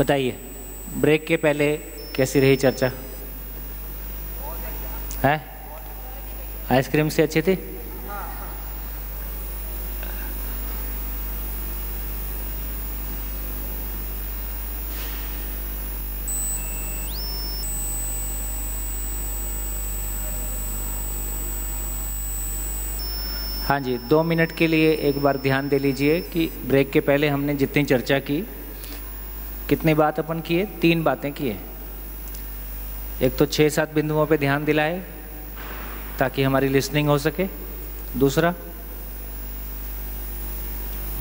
बताइए, ब्रेक के पहले कैसी रही चर्चा? है आइसक्रीम से अच्छी थी? हाँ जी, 2 मिनट के लिए एक बार ध्यान दे लीजिए कि ब्रेक के पहले हमने जितनी चर्चा की, कितनी बात अपन किए? 3 बातें किए। एक तो 6-7 बिंदुओं पे ध्यान दिलाए ताकि हमारी लिसनिंग हो सके। दूसरा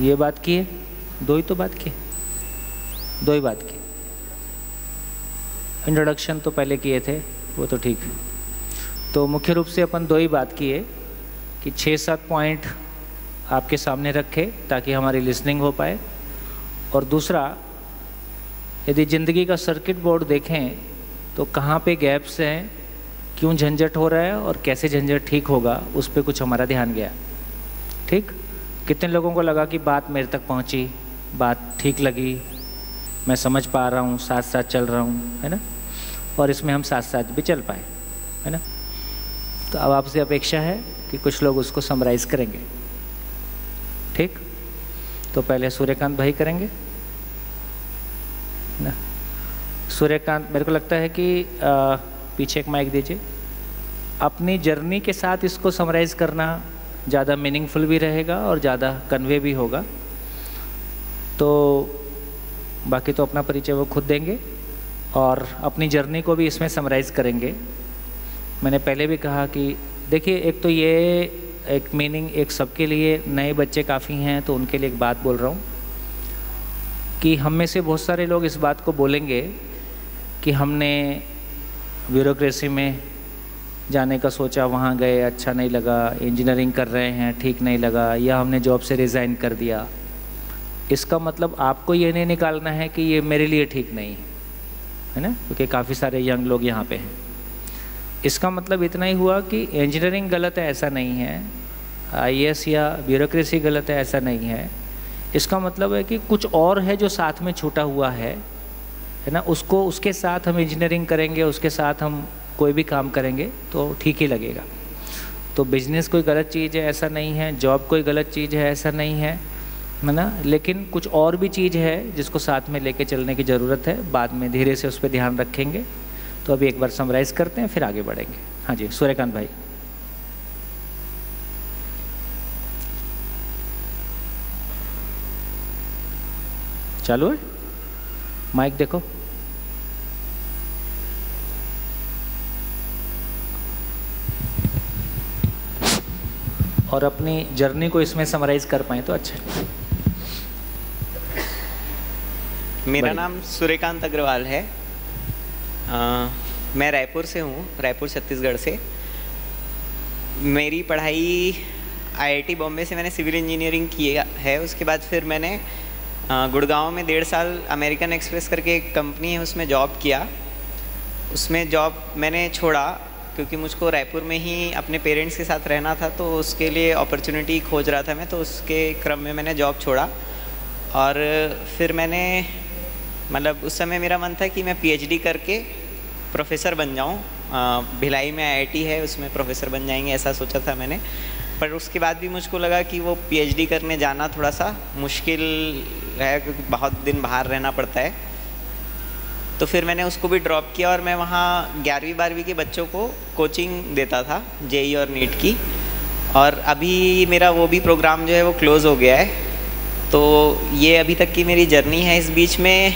ये बात किए, 2 ही तो बात किए, 2 ही बात की। इंट्रोडक्शन तो पहले किए थे, वो तो ठीक है। तो मुख्य रूप से अपन 2 ही बात किए कि 6-7 पॉइंट आपके सामने रखे ताकि हमारी लिसनिंग हो पाए। और दूसरा, यदि ज़िंदगी का सर्किट बोर्ड देखें तो कहाँ पे गैप्स हैं, क्यों झंझट हो रहा है और कैसे झंझट ठीक होगा, उस पर कुछ हमारा ध्यान गया। ठीक? कितने लोगों को लगा कि बात मेरे तक पहुँची, बात ठीक लगी, मैं समझ पा रहा हूँ, साथ साथ चल रहा हूँ, है ना? और इसमें हम साथ साथ भी चल पाए, है ना? तो अब आपसे अपेक्षा है कि कुछ लोग उसको समराइज़ करेंगे। ठीक? तो पहले सूर्यकांत भाई करेंगे ना। सूर्यकांत, मेरे को लगता है कि पीछे एक माइक दीजिए। अपनी जर्नी के साथ इसको समराइज़ करना ज़्यादा मीनिंगफुल भी रहेगा और ज़्यादा कन्वे भी होगा। तो बाकी तो अपना परिचय वो खुद देंगे और अपनी जर्नी को भी इसमें समराइज़ करेंगे। मैंने पहले भी कहा कि देखिए, एक तो ये एक मीनिंग एक सबके लिए, नए बच्चे काफ़ी हैं तो उनके लिए एक बात बोल रहा हूँ कि हम में से बहुत सारे लोग इस बात को बोलेंगे कि हमने ब्यूरोक्रेसी में जाने का सोचा, वहाँ गए, अच्छा नहीं लगा, इंजीनियरिंग कर रहे हैं, ठीक नहीं लगा, या हमने जॉब से रिज़ाइन कर दिया। इसका मतलब आपको ये नहीं निकालना है कि ये मेरे लिए ठीक नहीं है ना, क्योंकि काफ़ी सारे यंग लोग यहाँ पे हैं। इसका मतलब इतना ही हुआ कि इंजीनियरिंग गलत है, ऐसा नहीं है, आईएएस या ब्यूरोक्रेसी गलत है, ऐसा नहीं है। इसका मतलब है कि कुछ और है जो साथ में छूटा हुआ है ना, उसको, उसके साथ हम इंजीनियरिंग करेंगे, उसके साथ हम कोई भी काम करेंगे तो ठीक ही लगेगा। तो बिजनेस कोई गलत चीज़ है ऐसा नहीं है, जॉब कोई गलत चीज़ है ऐसा नहीं है ना, लेकिन कुछ और भी चीज़ है जिसको साथ में लेके चलने की ज़रूरत है। बाद में धीरे से उस पर ध्यान रखेंगे। तो अभी एक बार समराइज़ करते हैं, फिर आगे बढ़ेंगे। हाँ जी, सूर्यकांत भाई। चालू है? माइक देखो। और अपनी जर्नी को इसमें समराइज़ कर पाएँ तो अच्छा। मेरा नाम सूर्यकांत अग्रवाल है। मैं रायपुर से हूँ, रायपुर छत्तीसगढ़ से। मेरी पढ़ाई आईआईटी बॉम्बे से मैंने सिविल इंजीनियरिंग की है। उसके बाद फिर मैंने गुड़गांव में 1.5 साल अमेरिकन एक्सप्रेस करके एक कंपनी है, उसमें जॉब किया। उसमें जॉब मैंने छोड़ा क्योंकि मुझको रायपुर में ही अपने पेरेंट्स के साथ रहना था, तो उसके लिए अपॉर्चुनिटी खोज रहा था मैं। तो उसके क्रम में मैंने जॉब छोड़ा और फिर मैंने, मतलब उस समय मेरा मन था कि मैं पीएचडी करके प्रोफेसर बन जाऊं। भिलाई में आईआईटी है, उसमें प्रोफेसर बन जाएंगे ऐसा सोचा था मैंने। पर उसके बाद भी मुझको लगा कि वो पीएचडी करने जाना थोड़ा सा मुश्किल है क्योंकि बहुत दिन बाहर रहना पड़ता है। तो फिर मैंने उसको भी ड्रॉप किया और मैं वहाँ 11वीं 12वीं के बच्चों को कोचिंग देता था, जेई और नीट की। और अभी मेरा वो भी प्रोग्राम जो है वो क्लोज़ हो गया है। तो ये अभी तक की मेरी जर्नी है। इस बीच में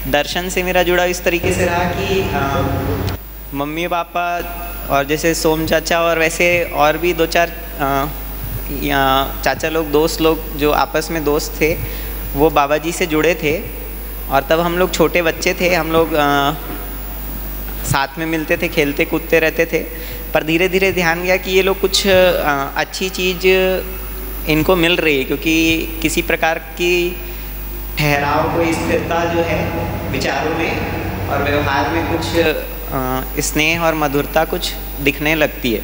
दर्शन से मेरा जुड़ा इस तरीके से रहा कि मम्मी पापा और जैसे सोम चाचा और वैसे और भी 2-4 चाचा लोग, दोस्त लोग जो आपस में दोस्त थे, वो बाबा जी से जुड़े थे। और तब हम लोग छोटे बच्चे थे, हम लोग साथ में मिलते थे, खेलते कूदते रहते थे। पर धीरे धीरे ध्यान गया कि ये लोग कुछ अच्छी चीज़ इनको मिल रही है, क्योंकि किसी प्रकार की ठहराव, कोई स्थिरता जो है विचारों में और व्यवहार में कुछ स्नेह और मधुरता कुछ दिखने लगती है।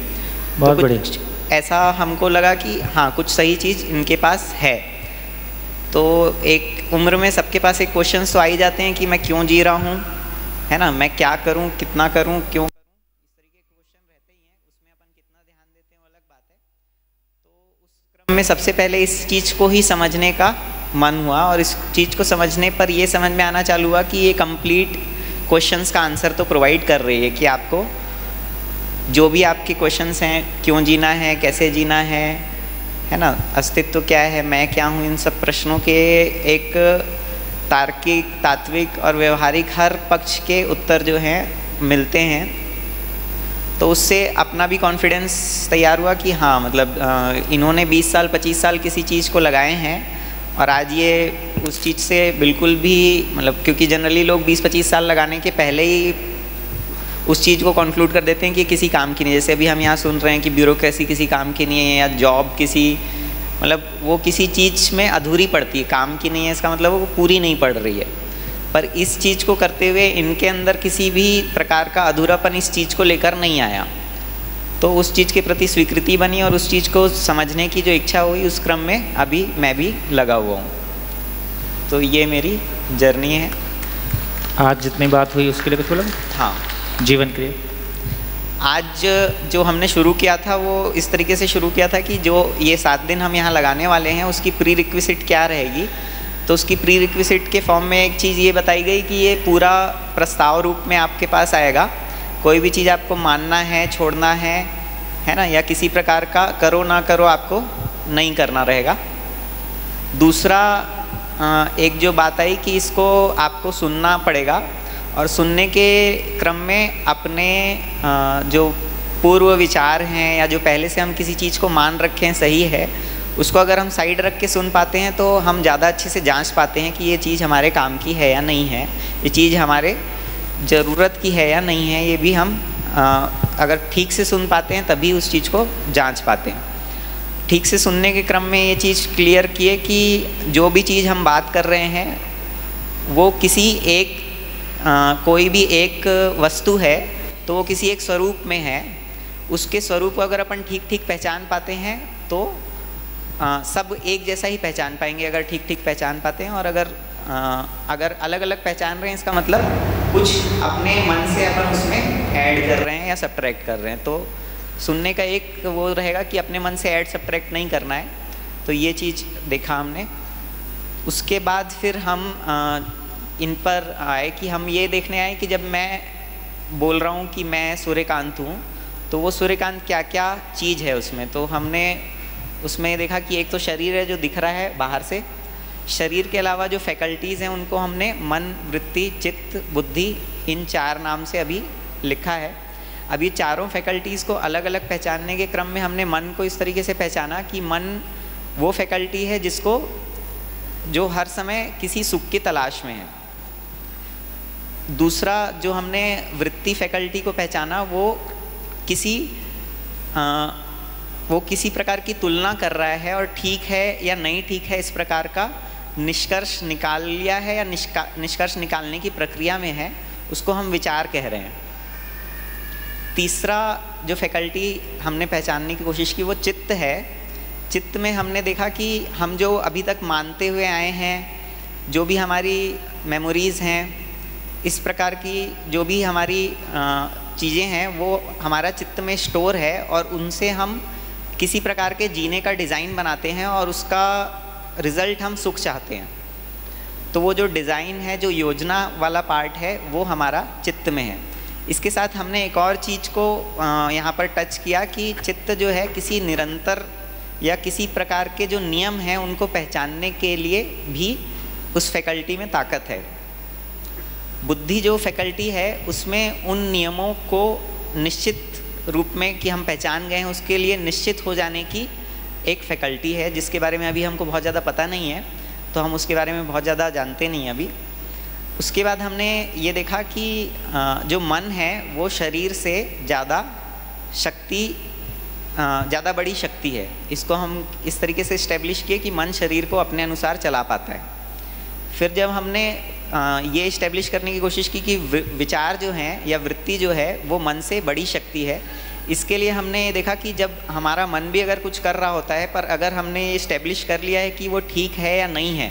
बहुत तो कुछ ऐसा हमको लगा कि हाँ, कुछ सही चीज़ इनके पास है। तो एक उम्र में सबके पास एक क्वेश्चन तो आ ही जाते हैं कि मैं क्यों जी रहा हूँ, है ना, मैं क्या करूँ, कितना करूँ, क्यों करूँ, इस तरीके के क्वेश्चन रहते ही हैं। उसमें अपन कितना ध्यान देते हैं वो अलग बात है। तो उस क्रम में सबसे पहले इस चीज़ को ही समझने का मन हुआ, और इस चीज़ को समझने पर ये समझ में आना चालू हुआ कि ये कंप्लीट क्वेश्चंस का आंसर तो प्रोवाइड कर रही है कि आपको जो भी आपके क्वेश्चंस हैं, क्यों जीना है, कैसे जीना है ना, अस्तित्व क्या है, मैं क्या हूँ, इन सब प्रश्नों के एक तार्किक, तात्विक और व्यवहारिक हर पक्ष के उत्तर जो हैं मिलते हैं। तो उससे अपना भी कॉन्फिडेंस तैयार हुआ कि हाँ, मतलब इन्होंने 20 साल 25 साल किसी चीज़ को लगाए हैं और आज ये उस चीज़ से बिल्कुल भी, मतलब क्योंकि जनरली लोग 20-25 साल लगाने के पहले ही उस चीज़ को कंक्लूड कर देते हैं कि किसी काम की नहीं। जैसे अभी हम यहाँ सुन रहे हैं कि ब्यूरोक्रेसी किसी काम की नहीं है, या जॉब किसी, मतलब वो किसी चीज़ में अधूरी पड़ती है, काम की नहीं है, इसका मतलब वो पूरी नहीं पड़ रही है। पर इस चीज़ को करते हुए इनके अंदर किसी भी प्रकार का अधूरापन इस चीज़ को लेकर नहीं आया, तो उस चीज़ के प्रति स्वीकृति बनी और उस चीज़ को समझने की जो इच्छा हुई, उस क्रम में अभी मैं भी लगा हुआ हूँ। तो ये मेरी जर्नी है। आज जितनी बात हुई उसके लिए कुछ बोला? हाँ, जीवन क्रिया आज जो हमने शुरू किया था वो इस तरीके से शुरू किया था कि जो ये 7 दिन हम यहाँ लगाने वाले हैं उसकी प्री रिक्विजिट क्या रहेगी। तो उसकी प्री रिक्विजिट के फॉर्म में एक चीज़ ये बताई गई कि ये पूरा प्रस्ताव रूप में आपके पास आएगा। कोई भी चीज़ आपको मानना है, छोड़ना है ना, या किसी प्रकार का करो ना करो आपको नहीं करना रहेगा। दूसरा एक जो बात आई कि इसको आपको सुनना पड़ेगा, और सुनने के क्रम में अपने जो पूर्व विचार हैं या जो पहले से हम किसी चीज़ को मान रखे हैं सही है, उसको अगर हम साइड रख के सुन पाते हैं तो हम ज़्यादा अच्छे से जांच पाते हैं कि ये चीज़ हमारे काम की है या नहीं है, ये चीज़ हमारे ज़रूरत की है या नहीं है। ये भी हम अगर ठीक से सुन पाते हैं तभी उस चीज़ को जांच पाते हैं। ठीक से सुनने के क्रम में ये चीज़ क्लियर किए कि जो भी चीज़ हम बात कर रहे हैं वो किसी एक कोई भी एक वस्तु है तो वो किसी एक स्वरूप में है। उसके स्वरूप को अगर अपन ठीक ठीक पहचान पाते हैं तो सब एक जैसा ही पहचान पाएंगे, अगर ठीक ठीक पहचान पाते हैं। और अगर अलग अलग पहचान रहे हैं, इसका मतलब कुछ अपने मन से अपन उसमें ऐड कर रहे हैं या सब्ट्रैक्ट कर रहे हैं। तो सुनने का एक वो रहेगा कि अपने मन से ऐड सब्ट्रैक्ट नहीं करना है। तो ये चीज़ देखा हमने। उसके बाद फिर हम इन पर आए कि हम ये देखने आए कि जब मैं बोल रहा हूँ कि मैं सूर्यकांत हूँ तो वो सूर्यकांत क्या क्या चीज़ है उसमें। तो हमने उसमें देखा कि एक तो शरीर है जो दिख रहा है बाहर से। शरीर के अलावा जो फैकल्टीज़ हैं उनको हमने मन, वृत्ति, चित्त, बुद्धि, इन 4 नाम से अभी लिखा है। अभी चारों फैकल्टीज़ को अलग अलग पहचानने के क्रम में हमने मन को इस तरीके से पहचाना कि मन वो फैकल्टी है जो हर समय किसी सुख की तलाश में है। दूसरा जो हमने वृत्ति फैकल्टी को पहचाना वो किसी प्रकार की तुलना कर रहा है और ठीक है या नहीं ठीक है इस प्रकार का निष्कर्ष निकाल लिया है या निष्कर्ष निकालने की प्रक्रिया में है, उसको हम विचार कह रहे हैं। तीसरा जो फैकल्टी हमने पहचानने की कोशिश की वो चित्त है। चित्त में हमने देखा कि हम जो अभी तक मानते हुए आए हैं, जो भी हमारी मेमोरीज़ हैं, इस प्रकार की जो भी हमारी चीज़ें हैं वो हमारा चित्त में स्टोर है और उनसे हम किसी प्रकार के जीने का डिज़ाइन बनाते हैं और उसका रिज़ल्ट हम सुख चाहते हैं। तो वो जो डिज़ाइन है, जो योजना वाला पार्ट है, वो हमारा चित्त में है। इसके साथ हमने एक और चीज़ को यहाँ पर टच किया कि चित्त जो है किसी निरंतर या किसी प्रकार के जो नियम हैं उनको पहचानने के लिए भी उस फैकल्टी में ताकत है। बुद्धि जो फैकल्टी है उसमें उन नियमों को निश्चित रूप में कि हम पहचान गए हैं उसके लिए निश्चित हो जाने की एक फैकल्टी है, जिसके बारे में अभी हमको बहुत ज़्यादा पता नहीं है, तो हम उसके बारे में बहुत ज़्यादा जानते नहीं अभी। उसके बाद हमने ये देखा कि जो मन है वो शरीर से ज़्यादा बड़ी शक्ति है। इसको हम इस तरीके से इस्टेब्लिश किए कि मन शरीर को अपने अनुसार चला पाता है। फिर जब हमने ये इस्टेब्लिश करने की कोशिश की कि विचार जो हैं या वृत्ति जो है वो मन से बड़ी शक्ति है, इसके लिए हमने ये देखा कि जब हमारा मन भी अगर कुछ कर रहा होता है पर अगर हमने ये इस्टेब्लिश कर लिया है कि वो ठीक है या नहीं है,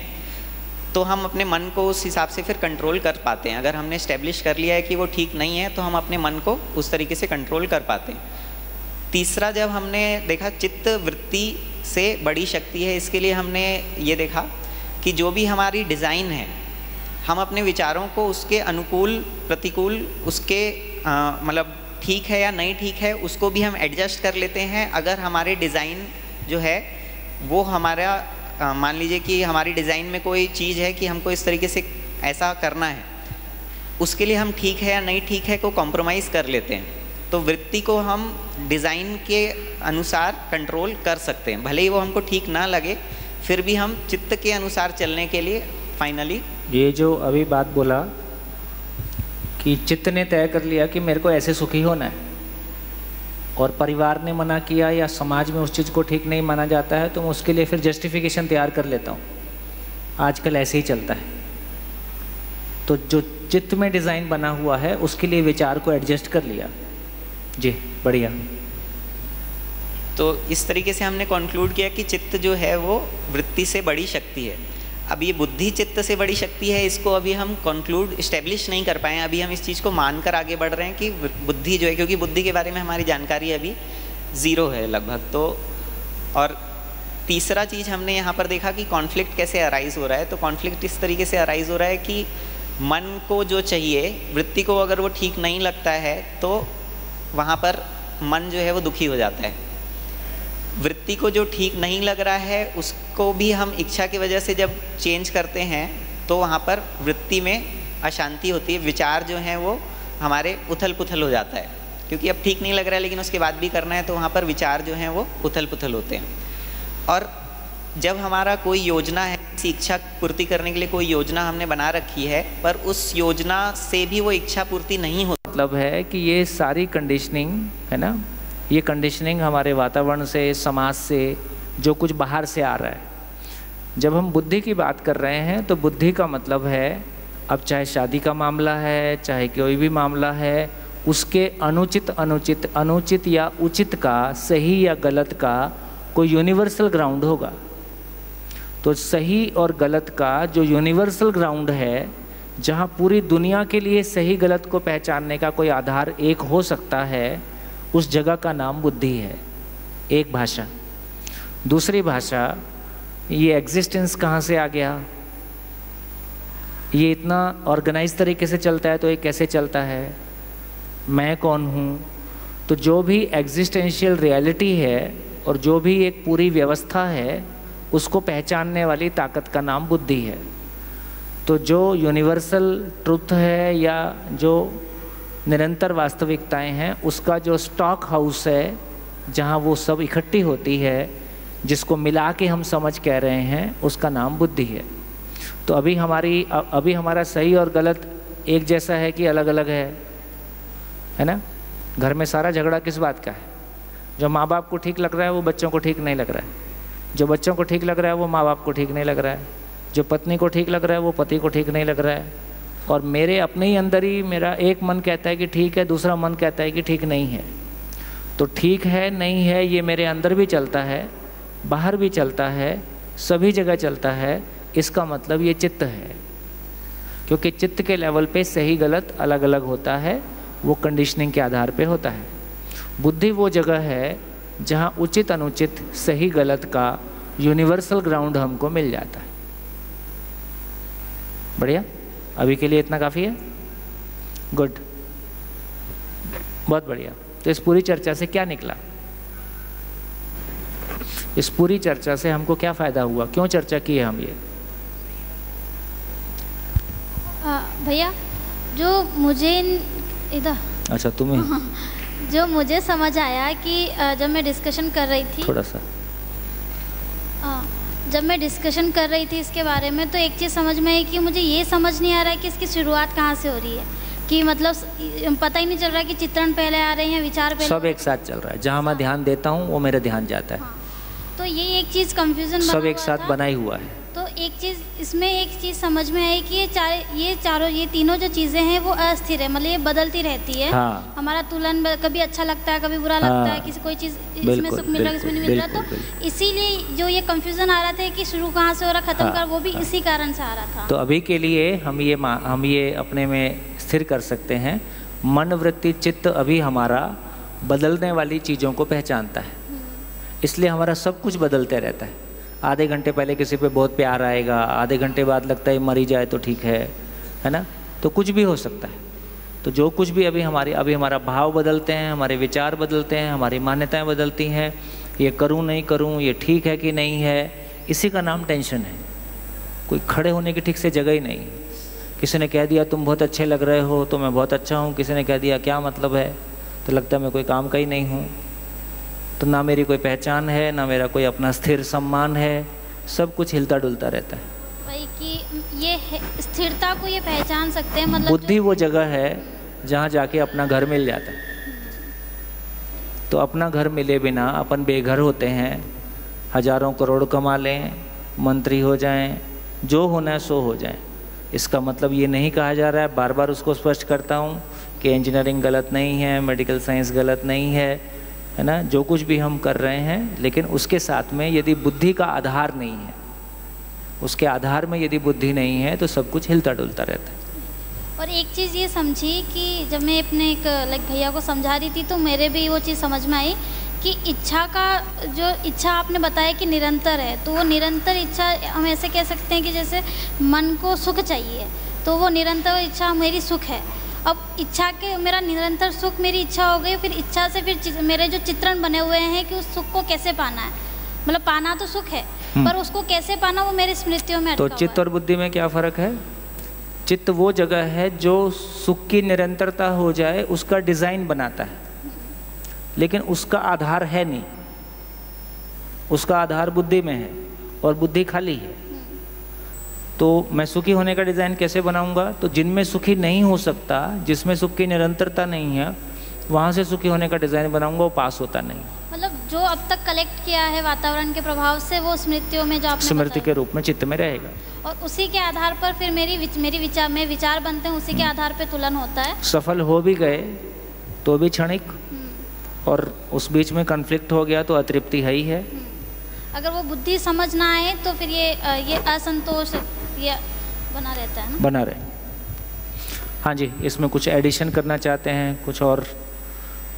तो हम अपने मन को उस हिसाब से फिर कंट्रोल कर पाते हैं। अगर हमने इस्टेब्लिश कर लिया है कि वो ठीक नहीं है तो हम अपने मन को उस तरीके से कंट्रोल कर पाते हैं। तीसरा, जब हमने देखा चित्त वृत्ति से बड़ी शक्ति है, इसके लिए हमने ये देखा कि जो भी हमारी डिज़ाइन है, हम अपने विचारों को उसके अनुकूल प्रतिकूल, उसके मतलब ठीक है या नहीं ठीक है, उसको भी हम एडजस्ट कर लेते हैं। अगर हमारे डिज़ाइन जो है वो हमारा मान लीजिए कि हमारी डिज़ाइन में कोई चीज़ है कि हमको इस तरीके से ऐसा करना है, उसके लिए हम ठीक है या नहीं ठीक है को कॉम्प्रोमाइज़ कर लेते हैं। तो वृत्ति को हम डिज़ाइन के अनुसार कंट्रोल कर सकते हैं, भले ही वो हमको ठीक ना लगे, फिर भी हम चित्त के अनुसार चलने के लिए फाइनली। ये जो अभी बात बोला कि चित्त ने तय कर लिया कि मेरे को ऐसे सुखी होना है, और परिवार ने मना किया या समाज में उस चीज़ को ठीक नहीं माना जाता है, तो मैं उसके लिए फिर जस्टिफिकेशन तैयार कर लेता हूँ। आजकल ऐसे ही चलता है। तो जो चित्त में डिज़ाइन बना हुआ है उसके लिए विचार को एडजस्ट कर लिया। जी बढ़िया। तो इस तरीके से हमने कंक्लूड किया कि चित्त जो है वो वृत्ति से बड़ी शक्ति है। अब ये बुद्धि चित्त से बड़ी शक्ति है, इसको अभी हम कंक्लूड इस्टेब्लिश नहीं कर पाए हैं। अभी हम इस चीज़ को मानकर आगे बढ़ रहे हैं कि बुद्धि जो है, क्योंकि बुद्धि के बारे में हमारी जानकारी अभी ज़ीरो है लगभग। तो और तीसरा चीज़ हमने यहाँ पर देखा कि कॉन्फ्लिक्ट कैसे अराइज़ हो रहा है। तो कॉन्फ्लिक्ट इस तरीके से अराइज़ हो रहा है कि मन को जो चाहिए, वृत्ति को अगर वो ठीक नहीं लगता है तो वहाँ पर मन जो है वो दुखी हो जाता है। वृत्ति को जो ठीक नहीं लग रहा है उसको भी हम इच्छा की वजह से जब चेंज करते हैं तो वहाँ पर वृत्ति में अशांति होती है। विचार जो हैं वो हमारे उथल पुथल हो जाता है, क्योंकि अब ठीक नहीं लग रहा है लेकिन उसके बाद भी करना है, तो वहाँ पर विचार जो हैं वो उथल पुथल होते हैं। और जब हमारा कोई योजना है, किसी इच्छा पूर्ति करने के लिए कोई योजना हमने बना रखी है, पर उस योजना से भी वो इच्छा पूर्ति नहीं होती। मतलब है कि ये सारी कंडीशनिंग है ना, ये कंडीशनिंग हमारे वातावरण से, समाज से, जो कुछ बाहर से आ रहा है। जब हम बुद्धि की बात कर रहे हैं तो बुद्धि का मतलब है, अब चाहे शादी का मामला है, चाहे कोई भी मामला है, उसके अनुचित या उचित का, सही या गलत का कोई यूनिवर्सल ग्राउंड होगा। तो सही और गलत का जो यूनिवर्सल ग्राउंड है, जहाँ पूरी दुनिया के लिए सही गलत को पहचानने का कोई आधार एक हो सकता है, उस जगह का नाम बुद्धि है। एक भाषा। दूसरी भाषा, ये एग्जिस्टेंस कहाँ से आ गया, ये इतना ऑर्गेनाइज तरीके से चलता है तो ये कैसे चलता है, मैं कौन हूँ। तो जो भी एग्जिस्टेंशियल रियलिटी है और जो भी एक पूरी व्यवस्था है, उसको पहचानने वाली ताकत का नाम बुद्धि है। तो जो यूनिवर्सल ट्रुथ है या जो निरंतर वास्तविकताएं हैं, उसका जो स्टॉक हाउस है, जहाँ वो सब इकट्ठी होती है, जिसको मिला के हम समझ कह रहे हैं, उसका नाम बुद्धि है। तो अभी हमारा सही और गलत एक जैसा है कि अलग अलग है ना। घर में सारा झगड़ा किस बात का है? जो माँ बाप को ठीक लग रहा है वो बच्चों को ठीक नहीं लग रहा है, जो बच्चों को ठीक लग रहा है वो माँ बाप को ठीक नहीं लग रहा है, जो पत्नी को ठीक लग रहा है वो पति को ठीक नहीं लग रहा है। और मेरे अपने ही अंदर ही मेरा एक मन कहता है कि ठीक है, दूसरा मन कहता है कि ठीक नहीं है। तो ठीक है नहीं है ये मेरे अंदर भी चलता है, बाहर भी चलता है, सभी जगह चलता है। इसका मतलब ये चित्त है, क्योंकि चित्त के लेवल पे सही गलत अलग अलग होता है, वो कंडीशनिंग के आधार पे होता है। बुद्धि वो जगह है जहाँ उचित अनुचित सही गलत का यूनिवर्सल ग्राउंड हमको मिल जाता है। बढ़िया, अभी के लिए इतना काफ़ी है। गुड, बहुत बढ़िया। तो इस पूरी चर्चा से क्या निकला? इस पूरी चर्चा से हमको क्या फ़ायदा हुआ? क्यों चर्चा की है हम ये? भैया, जो मुझे इधर, अच्छा तुम्हें, जो मुझे समझ आया कि जब मैं डिस्कशन कर रही थी, थोड़ा सा जब मैं डिस्कशन कर रही थी इसके बारे में, तो एक चीज़ समझ में आई कि मुझे ये समझ नहीं आ रहा है कि इसकी शुरुआत कहाँ से हो रही है, कि मतलब पता ही नहीं चल रहा कि चित्रण पहले आ रहे हैं, विचार पहले। सब एक साथ चल रहा है। जहाँ मैं ध्यान देता हूँ वो मेरा ध्यान जाता है। हाँ। तो ये एक चीज़ कंफ्यूजन सब एक साथ बना ही हुआ है। तो एक चीज़ इसमें एक चीज़ समझ में आई कि ये तीनों जो चीज़ें हैं वो अस्थिर है, मतलब ये बदलती रहती है। हाँ। हमारा तुलन कभी अच्छा लगता है, कभी बुरा लगता है, किसी कोई चीज़ इसमें सुख मिल रहा है, इसमें नहीं मिल रहा। तो इसीलिए जो ये कंफ्यूजन आ रहा था कि शुरू कहाँ से हो रहा, खत्म कर, वो भी इसी कारण से आ रहा था। तो अभी के लिए हम ये अपने में स्थिर कर सकते हैं, मन वृत्ति चित्त अभी हमारा बदलने वाली चीज़ों को पहचानता है, इसलिए हमारा सब कुछ बदलते रहता है। आधे घंटे पहले किसी पे बहुत प्यार आएगा, आधे घंटे बाद लगता है मरी जाए तो ठीक है ना। तो कुछ भी हो सकता है। तो जो कुछ भी अभी हमारा भाव बदलते हैं, हमारे विचार बदलते हैं, हमारी मान्यताएं बदलती हैं, ये करूं नहीं करूं, ये ठीक है कि नहीं है, इसी का नाम टेंशन है। कोई खड़े होने की ठीक से जगह ही नहीं। किसी ने कह दिया तुम बहुत अच्छे लग रहे हो तो मैं बहुत अच्छा हूँ, किसी ने कह दिया क्या मतलब है, तो लगता है मैं कोई काम का ही नहीं हूँ। तो ना मेरी कोई पहचान है, ना मेरा कोई अपना स्थिर सम्मान है, सब कुछ हिलता डुलता रहता है। वही कि ये स्थिरता को ये पहचान सकते हैं, मतलब बुद्धि वो जगह है जहाँ जाके अपना घर मिल जाता है। तो अपना घर मिले बिना अपन बेघर होते हैं, हजारों करोड़ कमा लें, मंत्री हो जाएं, जो होना है सो हो जाएं। इसका मतलब ये नहीं कहा जा रहा है, बार बार उसको स्पष्ट करता हूँ कि इंजीनियरिंग गलत नहीं है, मेडिकल साइंस गलत नहीं है ना, जो कुछ भी हम कर रहे हैं, लेकिन उसके साथ में यदि बुद्धि का आधार नहीं है, उसके आधार में यदि बुद्धि नहीं है तो सब कुछ हिलता डुलता रहता है। और एक चीज़ ये समझी कि जब मैं अपने एक भैया को समझा रही थी तो मेरे भी वो चीज़ समझ में आई कि इच्छा आपने बताया कि निरंतर है, तो वो निरंतर इच्छा हम ऐसे कह सकते हैं कि जैसे मन को सुख चाहिए तो वो निरंतर इच्छा मेरी सुख है। अब इच्छा के मेरा निरंतर सुख मेरी इच्छा हो गई, फिर इच्छा से फिर मेरे जो चित्रण बने हुए हैं कि उस सुख को कैसे पाना है, मतलब पाना तो सुख है पर उसको कैसे पाना वो मेरी स्मृतियों में अटका तो चित्त और बुद्धि में क्या फ़र्क है? चित्त वो जगह है जो सुख की निरंतरता हो जाए उसका डिज़ाइन बनाता है, लेकिन उसका आधार है नहीं, उसका आधार बुद्धि में है और बुद्धि खाली है। तो मैं सुखी होने का डिज़ाइन कैसे बनाऊंगा? तो जिनमें सुखी नहीं हो सकता, जिसमें सुख की निरंतरता नहीं है, वहाँ से सुखी होने का डिज़ाइन बनाऊंगा, वो पास होता नहीं। मतलब जो अब तक कलेक्ट किया है वातावरण के प्रभाव से वो स्मृतियों में जो आपने स्मृति के रूप में चित्त में रहेगा और उसी के आधार पर फिर मेरे विचार बनते हैं, उसी के आधार पर तुलन होता है। सफल हो भी गए तो भी क्षणिक, और उस बीच में कन्फ्लिक्ट हो गया तो अतृप्ति है ही है। अगर वो बुद्धि समझ ना आए तो फिर ये असंतोष ये बना रहता है ना, बना रहे। हाँ जी, इसमें कुछ एडिशन करना चाहते हैं, कुछ और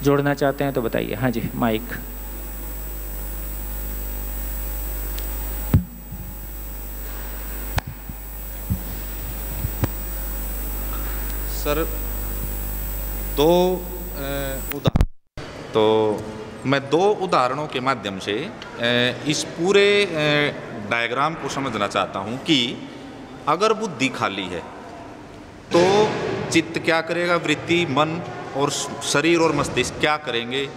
जोड़ना चाहते हैं तो बताइए। हाँ जी, माइक। सर, दो उदाहरण, तो मैं दो उदाहरणों के माध्यम से इस पूरे डायग्राम को समझना चाहता हूँ कि अगर बुद्धि खाली है तो चित्त क्या करेगा, वृत्ति, मन और शरीर और मस्तिष्क क्या करेंगे,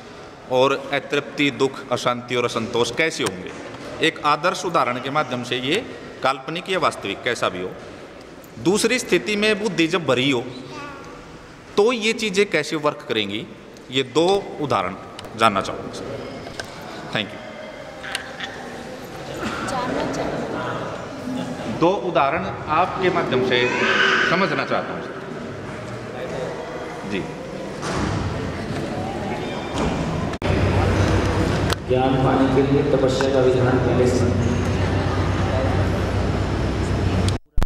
और अतृप्ति, दुख, अशांति और असंतोष कैसे होंगे। एक आदर्श उदाहरण के माध्यम से, ये काल्पनिक या वास्तविक कैसा भी हो। दूसरी स्थिति में बुद्धि जब भरी हो तो ये चीज़ें कैसे वर्क करेंगी, ये दो उदाहरण जानना चाहूँगा सर। Thank you. दो उदाहरण आपके माध्यम से समझना चाहता हूँ जी। ज्ञान पाने के लिए तपस्या का विधान पहले से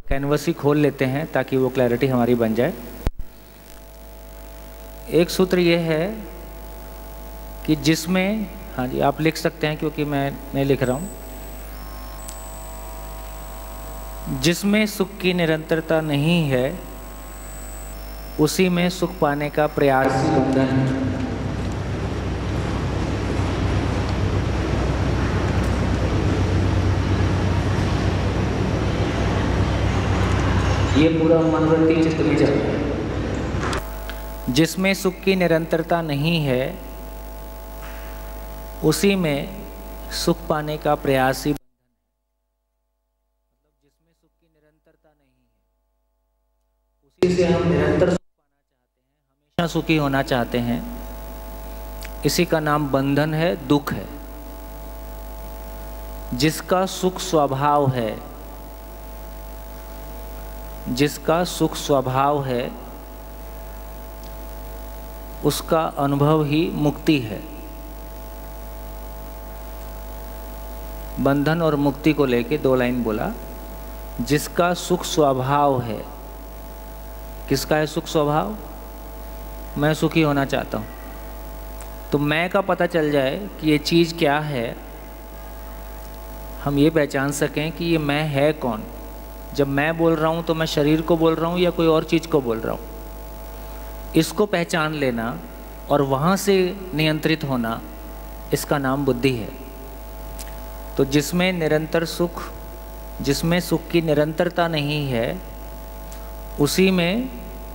कैनवस ही खोल लेते हैं ताकि वो क्लैरिटी हमारी बन जाए। एक सूत्र ये है कि जिसमें, हाँ जी आप लिख सकते हैं क्योंकि मैं नहीं लिख रहा हूँ, जिसमें सुख की निरंतरता नहीं है उसी में सुख पाने का प्रयास ही बंधन है। ये पूरा मनोवृत्ति चित्त में चलता है। जिसमें सुख की निरंतरता नहीं है उसी में सुख पाने का प्रयास ही, मतलब जिसमें सुख की निरंतरता नहीं है उसी से हम निरंतर सुख पाना चाहते हैं, हमेशा सुखी होना चाहते हैं। इसी का नाम बंधन है, दुख है। जिसका सुख स्वभाव है जिसका सुख स्वभाव है उसका अनुभव ही मुक्ति है। बंधन और मुक्ति को लेके 2 लाइन बोला। जिसका सुख स्वभाव है, किसका है सुख स्वभाव? मैं सुखी होना चाहता हूँ। तो मैं का पता चल जाए कि ये चीज़ क्या है, हम ये पहचान सकें कि ये मैं है कौन। जब मैं बोल रहा हूँ तो मैं शरीर को बोल रहा हूँ या कोई और चीज़ को बोल रहा हूँ, इसको पहचान लेना और वहाँ से नियंत्रित होना, इसका नाम बुद्धि है। तो जिसमें निरंतर सुख, जिसमें सुख की निरंतरता नहीं है, उसी में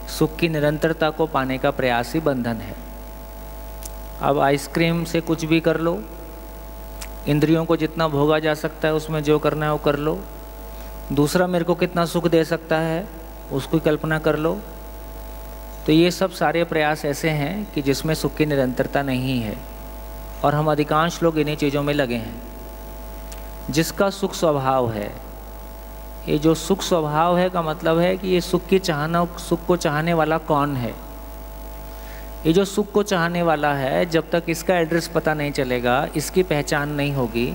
सुख की निरंतरता को पाने का प्रयास ही बंधन है। अब आइसक्रीम से कुछ भी कर लो, इंद्रियों को जितना भोगा जा सकता है उसमें जो करना है वो कर लो। दूसरा मेरे को कितना सुख दे सकता है उसकी कल्पना कर लो। तो ये सब सारे प्रयास ऐसे हैं कि जिसमें सुख की निरंतरता नहीं है, और हम अधिकांश लोग इन्हीं चीज़ों में लगे हैं। जिसका सुख स्वभाव है, ये जो सुख स्वभाव है का मतलब है कि ये सुख को चाहने वाला कौन है। ये जो सुख को चाहने वाला है, जब तक इसका एड्रेस पता नहीं चलेगा, इसकी पहचान नहीं होगी,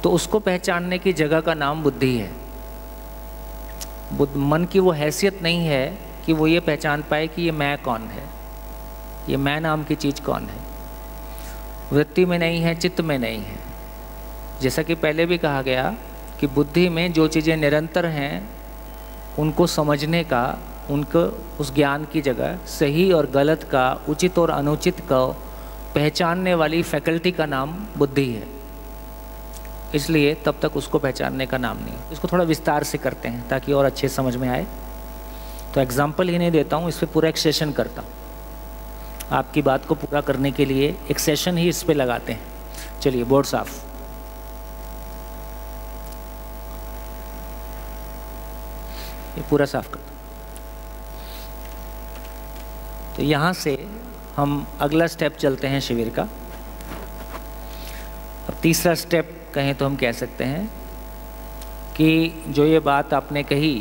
तो उसको पहचानने की जगह का नाम बुद्धि है। मन की वो हैसियत नहीं है कि वो ये पहचान पाए कि ये मैं कौन है, ये मैं नाम की चीज़ कौन है। वृत्ति में नहीं है, चित्त में नहीं है। जैसा कि पहले भी कहा गया कि बुद्धि में जो चीज़ें निरंतर हैं उनको समझने का, उनको उस ज्ञान की जगह सही और गलत का, उचित और अनुचित का पहचानने वाली फैकल्टी का नाम बुद्धि है। इसलिए तब तक उसको पहचानने का नाम नहीं। इसको थोड़ा विस्तार से करते हैं ताकि और अच्छे समझ में आए। तो एग्जाम्पल ही नहीं देता हूँ, इस पर पूरा एक सेशन करता हूँ। आपकी बात को पूरा करने के लिए एक सेशन ही इस पर लगाते हैं। चलिए, बोर्ड साफ। ये पूरा साफ कर दो। तो यहाँ से हम अगला स्टेप चलते हैं शिविर का। अब तीसरा स्टेप कहें तो हम कह सकते हैं कि जो ये बात आपने कही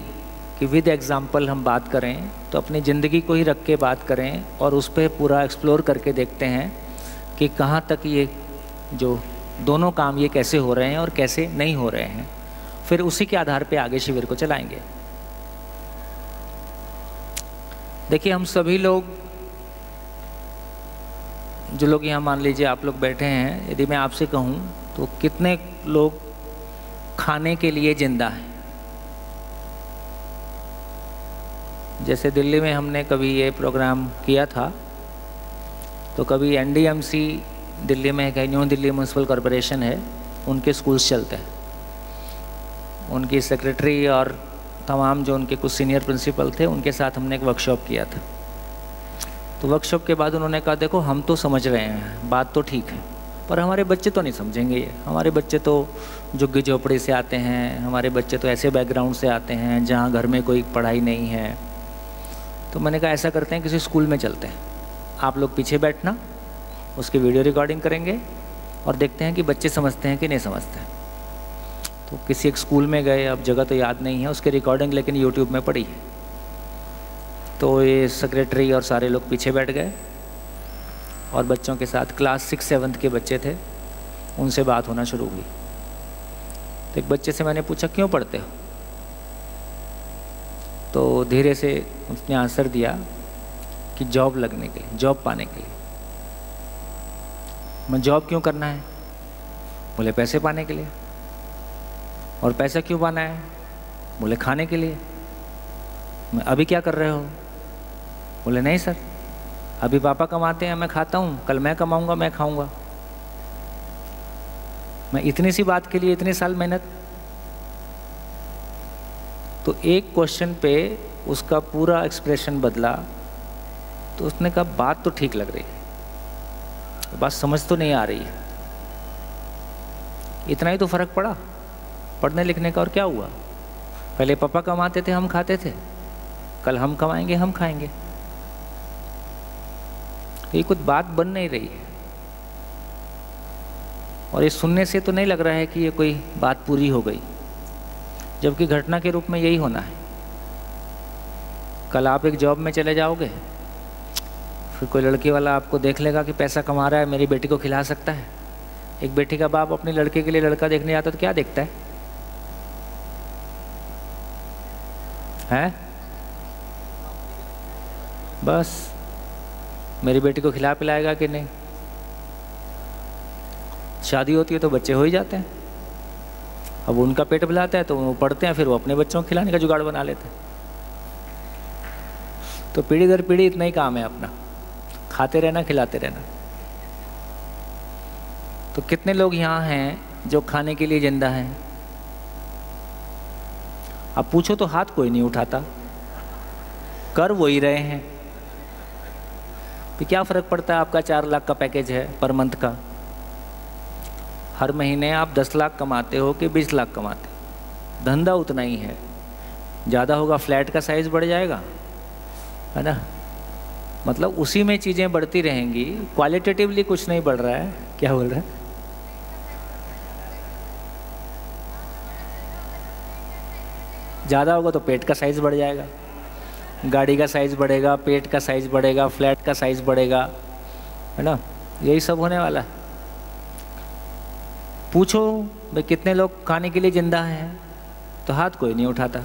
कि विद एग्जाम्पल हम बात करें, तो अपनी ज़िंदगी को ही रख के बात करें और उस पर पूरा एक्सप्लोर करके देखते हैं कि कहाँ तक ये जो दोनों काम ये कैसे हो रहे हैं और कैसे नहीं हो रहे हैं। फिर उसी के आधार पे आगे शिविर को चलाएंगे। देखिए, हम सभी लोग, जो लोग यहाँ मान लीजिए आप लोग बैठे हैं, यदि मैं आपसे कहूँ तो कितने लोग खाने के लिए जिंदा हैं? जैसे दिल्ली में हमने कभी ये प्रोग्राम किया था, तो कभी NDMC दिल्ली में है, न्यू दिल्ली म्यूनसिपल कॉरपोरेशन है, उनके स्कूल्स चलते हैं। उनकी सेक्रेटरी और तमाम जो उनके कुछ सीनियर प्रिंसिपल थे, उनके साथ हमने एक वर्कशॉप किया था। तो वर्कशॉप के बाद उन्होंने कहा, देखो हम तो समझ रहे हैं, बात तो ठीक है, पर हमारे बच्चे तो नहीं समझेंगे ये। हमारे बच्चे तो झुग्गी झोपड़ी से आते हैं, हमारे बच्चे तो ऐसे बैकग्राउंड से आते हैं जहाँ घर में कोई पढ़ाई नहीं है। तो मैंने कहा ऐसा करते हैं, किसी स्कूल में चलते हैं, आप लोग पीछे बैठना, उसकी वीडियो रिकॉर्डिंग करेंगे और देखते हैं कि बच्चे समझते हैं कि नहीं समझते हैं। तो किसी एक स्कूल में गए, अब जगह तो याद नहीं है, उसकी रिकॉर्डिंग लेकिन यूट्यूब में पड़ी है। तो ये सेक्रेटरी और सारे लोग पीछे बैठ गए और बच्चों के साथ, क्लास 6-7 के बच्चे थे, उनसे बात होना शुरू हुई। तो एक बच्चे से मैंने पूछा, क्यों पढ़ते हो? तो धीरे से उसने आंसर दिया कि जॉब लगने के लिए, जॉब पाने के लिए। मैं जॉब क्यों करना है? बोले पैसे पाने के लिए। और पैसा क्यों पाना है? बोले खाने के लिए। मैं अभी क्या कर रहे हो? बोले नहीं सर, अभी पापा कमाते हैं, मैं खाता हूँ, कल मैं कमाऊँगा, मैं खाऊँगा। मैं इतनी सी बात के लिए इतने साल मेहनत। तो एक क्वेश्चन पे उसका पूरा एक्सप्रेशन बदला। तो उसने कहा बात तो ठीक लग रही है, बात समझ तो नहीं आ रही है। इतना ही तो फर्क पड़ा पढ़ने लिखने का, और क्या हुआ? पहले पापा कमाते थे, हम खाते थे, कल हम कमाएंगे, हम खाएंगे। ये कुछ बात बन नहीं रही है। और ये सुनने से तो नहीं लग रहा है कि ये कोई बात पूरी हो गई, जबकि घटना के रूप में यही होना है। कल आप एक जॉब में चले जाओगे, फिर कोई लड़की वाला आपको देख लेगा कि पैसा कमा रहा है, मेरी बेटी को खिला सकता है। एक बेटी का बाप अपनी लड़के के लिए लड़का देखने आता तो क्या देखता है? बस मेरी बेटी को खिला पिलाएगा कि नहीं। शादी होती है तो बच्चे हो ही जाते हैं। अब उनका पेट बुलाता है तो वो पढ़ते हैं, फिर वो अपने बच्चों को खिलाने का जुगाड़ बना लेते हैं। तो पीढ़ी दर पीढ़ी इतना ही काम है अपना, खाते रहना, खिलाते रहना। तो कितने लोग यहाँ हैं जो खाने के लिए जिंदा हैं? अब पूछो तो हाथ कोई नहीं उठाता, कर वो ही रहे हैं। तो क्या फ़र्क पड़ता है? आपका 4 लाख का पैकेज है पर मंथ का, हर महीने आप 10 लाख कमाते हो कि 20 लाख कमाते हो, धंधा उतना ही है। ज़्यादा होगा फ्लैट का साइज़ बढ़ जाएगा, है ना। मतलब उसी में चीज़ें बढ़ती रहेंगी, क्वालिटेटिवली कुछ नहीं बढ़ रहा है। क्या बोल रहा है? ज़्यादा होगा तो पेट का साइज़ बढ़ जाएगा, गाड़ी का साइज़ बढ़ेगा, पेट का साइज़ बढ़ेगा, फ्लैट का साइज़ बढ़ेगा, है ना। यही सब होने वाला है। पूछो भाई कितने लोग खाने के लिए जिंदा हैं, तो हाथ कोई नहीं उठाता।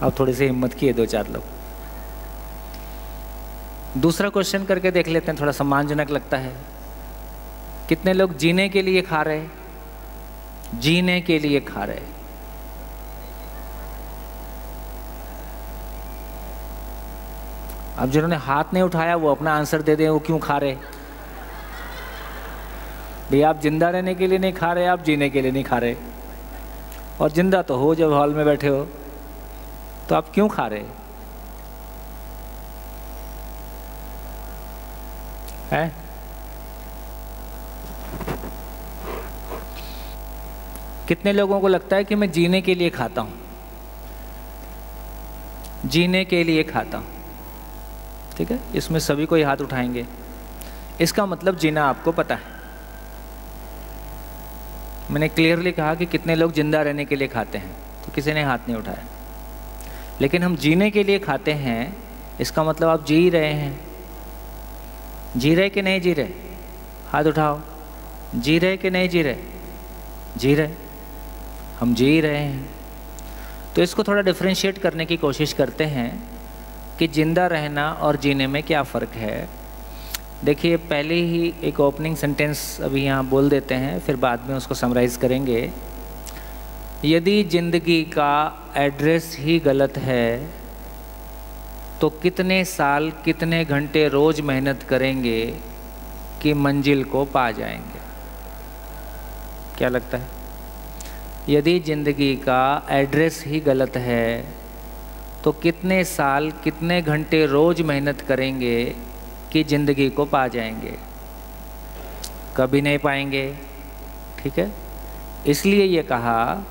अब थोड़ी सी हिम्मत किए 2-4 लोग। दूसरा क्वेश्चन करके देख लेते हैं, थोड़ा सम्मानजनक लगता है। कितने लोग जीने के लिए खा रहे? जीने के लिए खा रहे। अब जिन्होंने हाथ नहीं उठाया वो अपना आंसर दे दें, वो क्यों खा रहे? भाई आप जिंदा रहने के लिए नहीं खा रहे, आप जीने के लिए नहीं खा रहे। और जिंदा तो हो जब हॉल में बैठे हो, तो आप क्यों खा रहे हैं? कितने लोगों को लगता है कि मैं जीने के लिए खाता हूं? जीने के लिए खाता हूं, ठीक है। इसमें सभी कोई हाथ उठाएंगे। इसका मतलब जीना आपको पता है। मैंने क्लियरली कहा कि कितने लोग जिंदा रहने के लिए खाते हैं, तो किसी ने हाथ नहीं उठाया। लेकिन हम जीने के लिए खाते हैं, इसका मतलब आप जी रहे हैं। जी रहे कि नहीं जी रहे? हाथ उठाओ। जी रहे कि नहीं जी रहे? जी रहे। हम जी रहे हैं। तो इसको थोड़ा डिफरेंशिएट करने की कोशिश करते हैं कि जिंदा रहना और जीने में क्या फ़र्क है। देखिए, पहले ही एक ओपनिंग सेंटेंस अभी यहाँ बोल देते हैं, फिर बाद में उसको समराइज़ करेंगे। यदि ज़िंदगी का एड्रेस ही गलत है तो कितने साल, कितने घंटे रोज़ मेहनत करेंगे कि मंजिल को पा जाएंगे? क्या लगता है? यदि ज़िंदगी का एड्रेस ही गलत है तो कितने साल, कितने घंटे रोज़ मेहनत करेंगे कि ज़िंदगी को पा जाएंगे? कभी नहीं पाएंगे, ठीक है। इसलिए ये कहा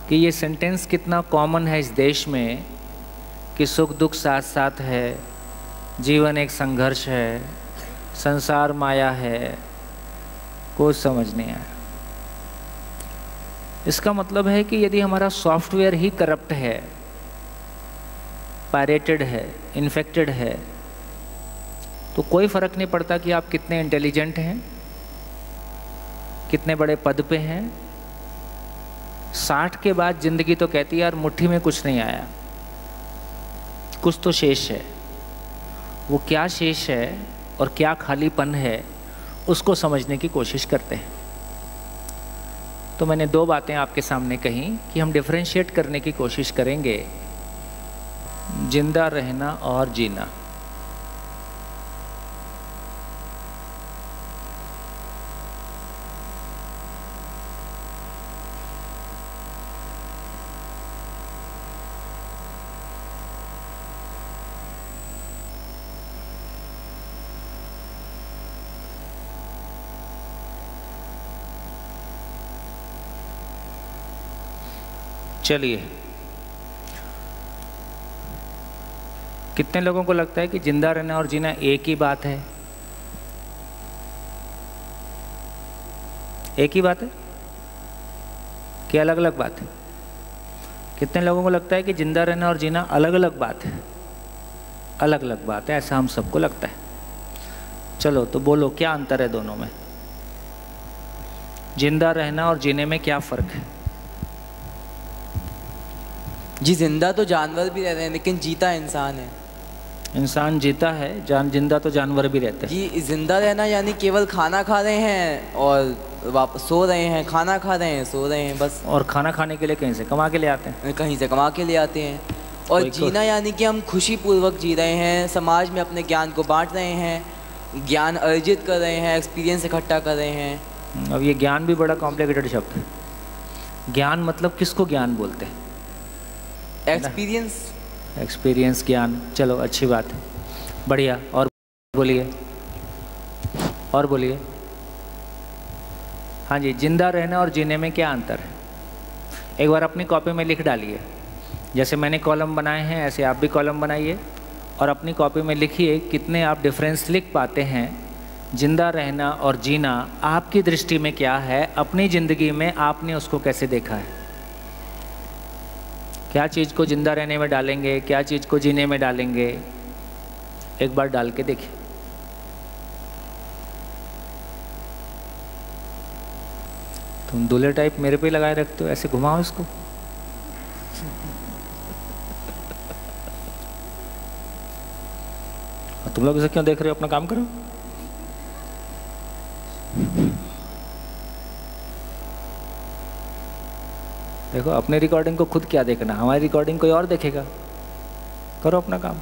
कि ये सेंटेंस कितना कॉमन है इस देश में कि सुख दुख साथ साथ है, जीवन एक संघर्ष है, संसार माया है, कुछ समझ नहीं आया। इसका मतलब है कि यदि हमारा सॉफ्टवेयर ही करप्ट है, पायरेटेड है, इन्फेक्टेड है, तो कोई फ़र्क नहीं पड़ता कि आप कितने इंटेलिजेंट हैं, कितने बड़े पद पे हैं। 60 के बाद ज़िंदगी तो कहती है यार मुट्ठी में कुछ नहीं आया, कुछ तो शेष है। वो क्या शेष है और क्या खालीपन है, उसको समझने की कोशिश करते हैं। तो मैंने 2 बातें आपके सामने कही कि हम डिफरेंशिएट करने की कोशिश करेंगे, जिंदा रहना और जीना। चलिए, कितने लोगों को लगता है कि जिंदा रहना और जीना एक ही बात है? एक ही बात है कि अलग अलग बात है? कितने लोगों को लगता है कि जिंदा रहना और जीना अलग अलग बात है? अलग अलग बात है, ऐसा हम सबको लगता है। चलो तो बोलो, क्या अंतर है दोनों में? जिंदा रहना और जीने में क्या फ़र्क है? जी जिंदा तो जानवर भी रहते हैं, लेकिन जीता इंसान है। इंसान जीता है, जिंदा तो जानवर भी रहते हैं। जी जिंदा रहना यानी केवल खाना खा रहे हैं और वापस सो रहे हैं, खाना खा रहे हैं, सो रहे हैं बस। और खाना खाने के लिए कहीं से कमा के ले आते हैं? कहीं से कमा के ले आते हैं। और जीना यानी कि हम खुशी पूर्वक जी रहे हैं, समाज में अपने ज्ञान को बांट रहे हैं, ज्ञान अर्जित कर रहे हैं, एक्सपीरियंस इकट्ठा कर रहे हैं। अब ये ज्ञान भी बड़ा कॉम्प्लिकेटेड शब्द है। ज्ञान मतलब किसको ज्ञान बोलते हैं? एक्सपीरियंस। एक्सपीरियंस, ज्ञान, चलो अच्छी बात है, बढ़िया। और बोलिए, और बोलिए। हाँ जी, जिंदा रहना और जीने में क्या अंतर है? एक बार अपनी कॉपी में लिख डालिए। जैसे मैंने कॉलम बनाए हैं ऐसे आप भी कॉलम बनाइए और अपनी कॉपी में लिखिए कितने आप डिफरेंस लिख पाते हैं। जिंदा रहना और जीना आपकी दृष्टि में क्या है, अपनी ज़िंदगी में आपने उसको कैसे देखा है? क्या चीज़ को जिंदा रहने में डालेंगे, क्या चीज़ को जीने में डालेंगे? एक बार डाल के देखिए। तुम दूल्हे टाइप मेरे पे लगाए रखते हो, ऐसे घुमाओ इसको। तुम लोग इसे क्यों देख रहे हो? अपना काम करो। देखो, अपने रिकॉर्डिंग को खुद क्या देखना, हमारी रिकॉर्डिंग कोई और देखेगा। करो अपना काम।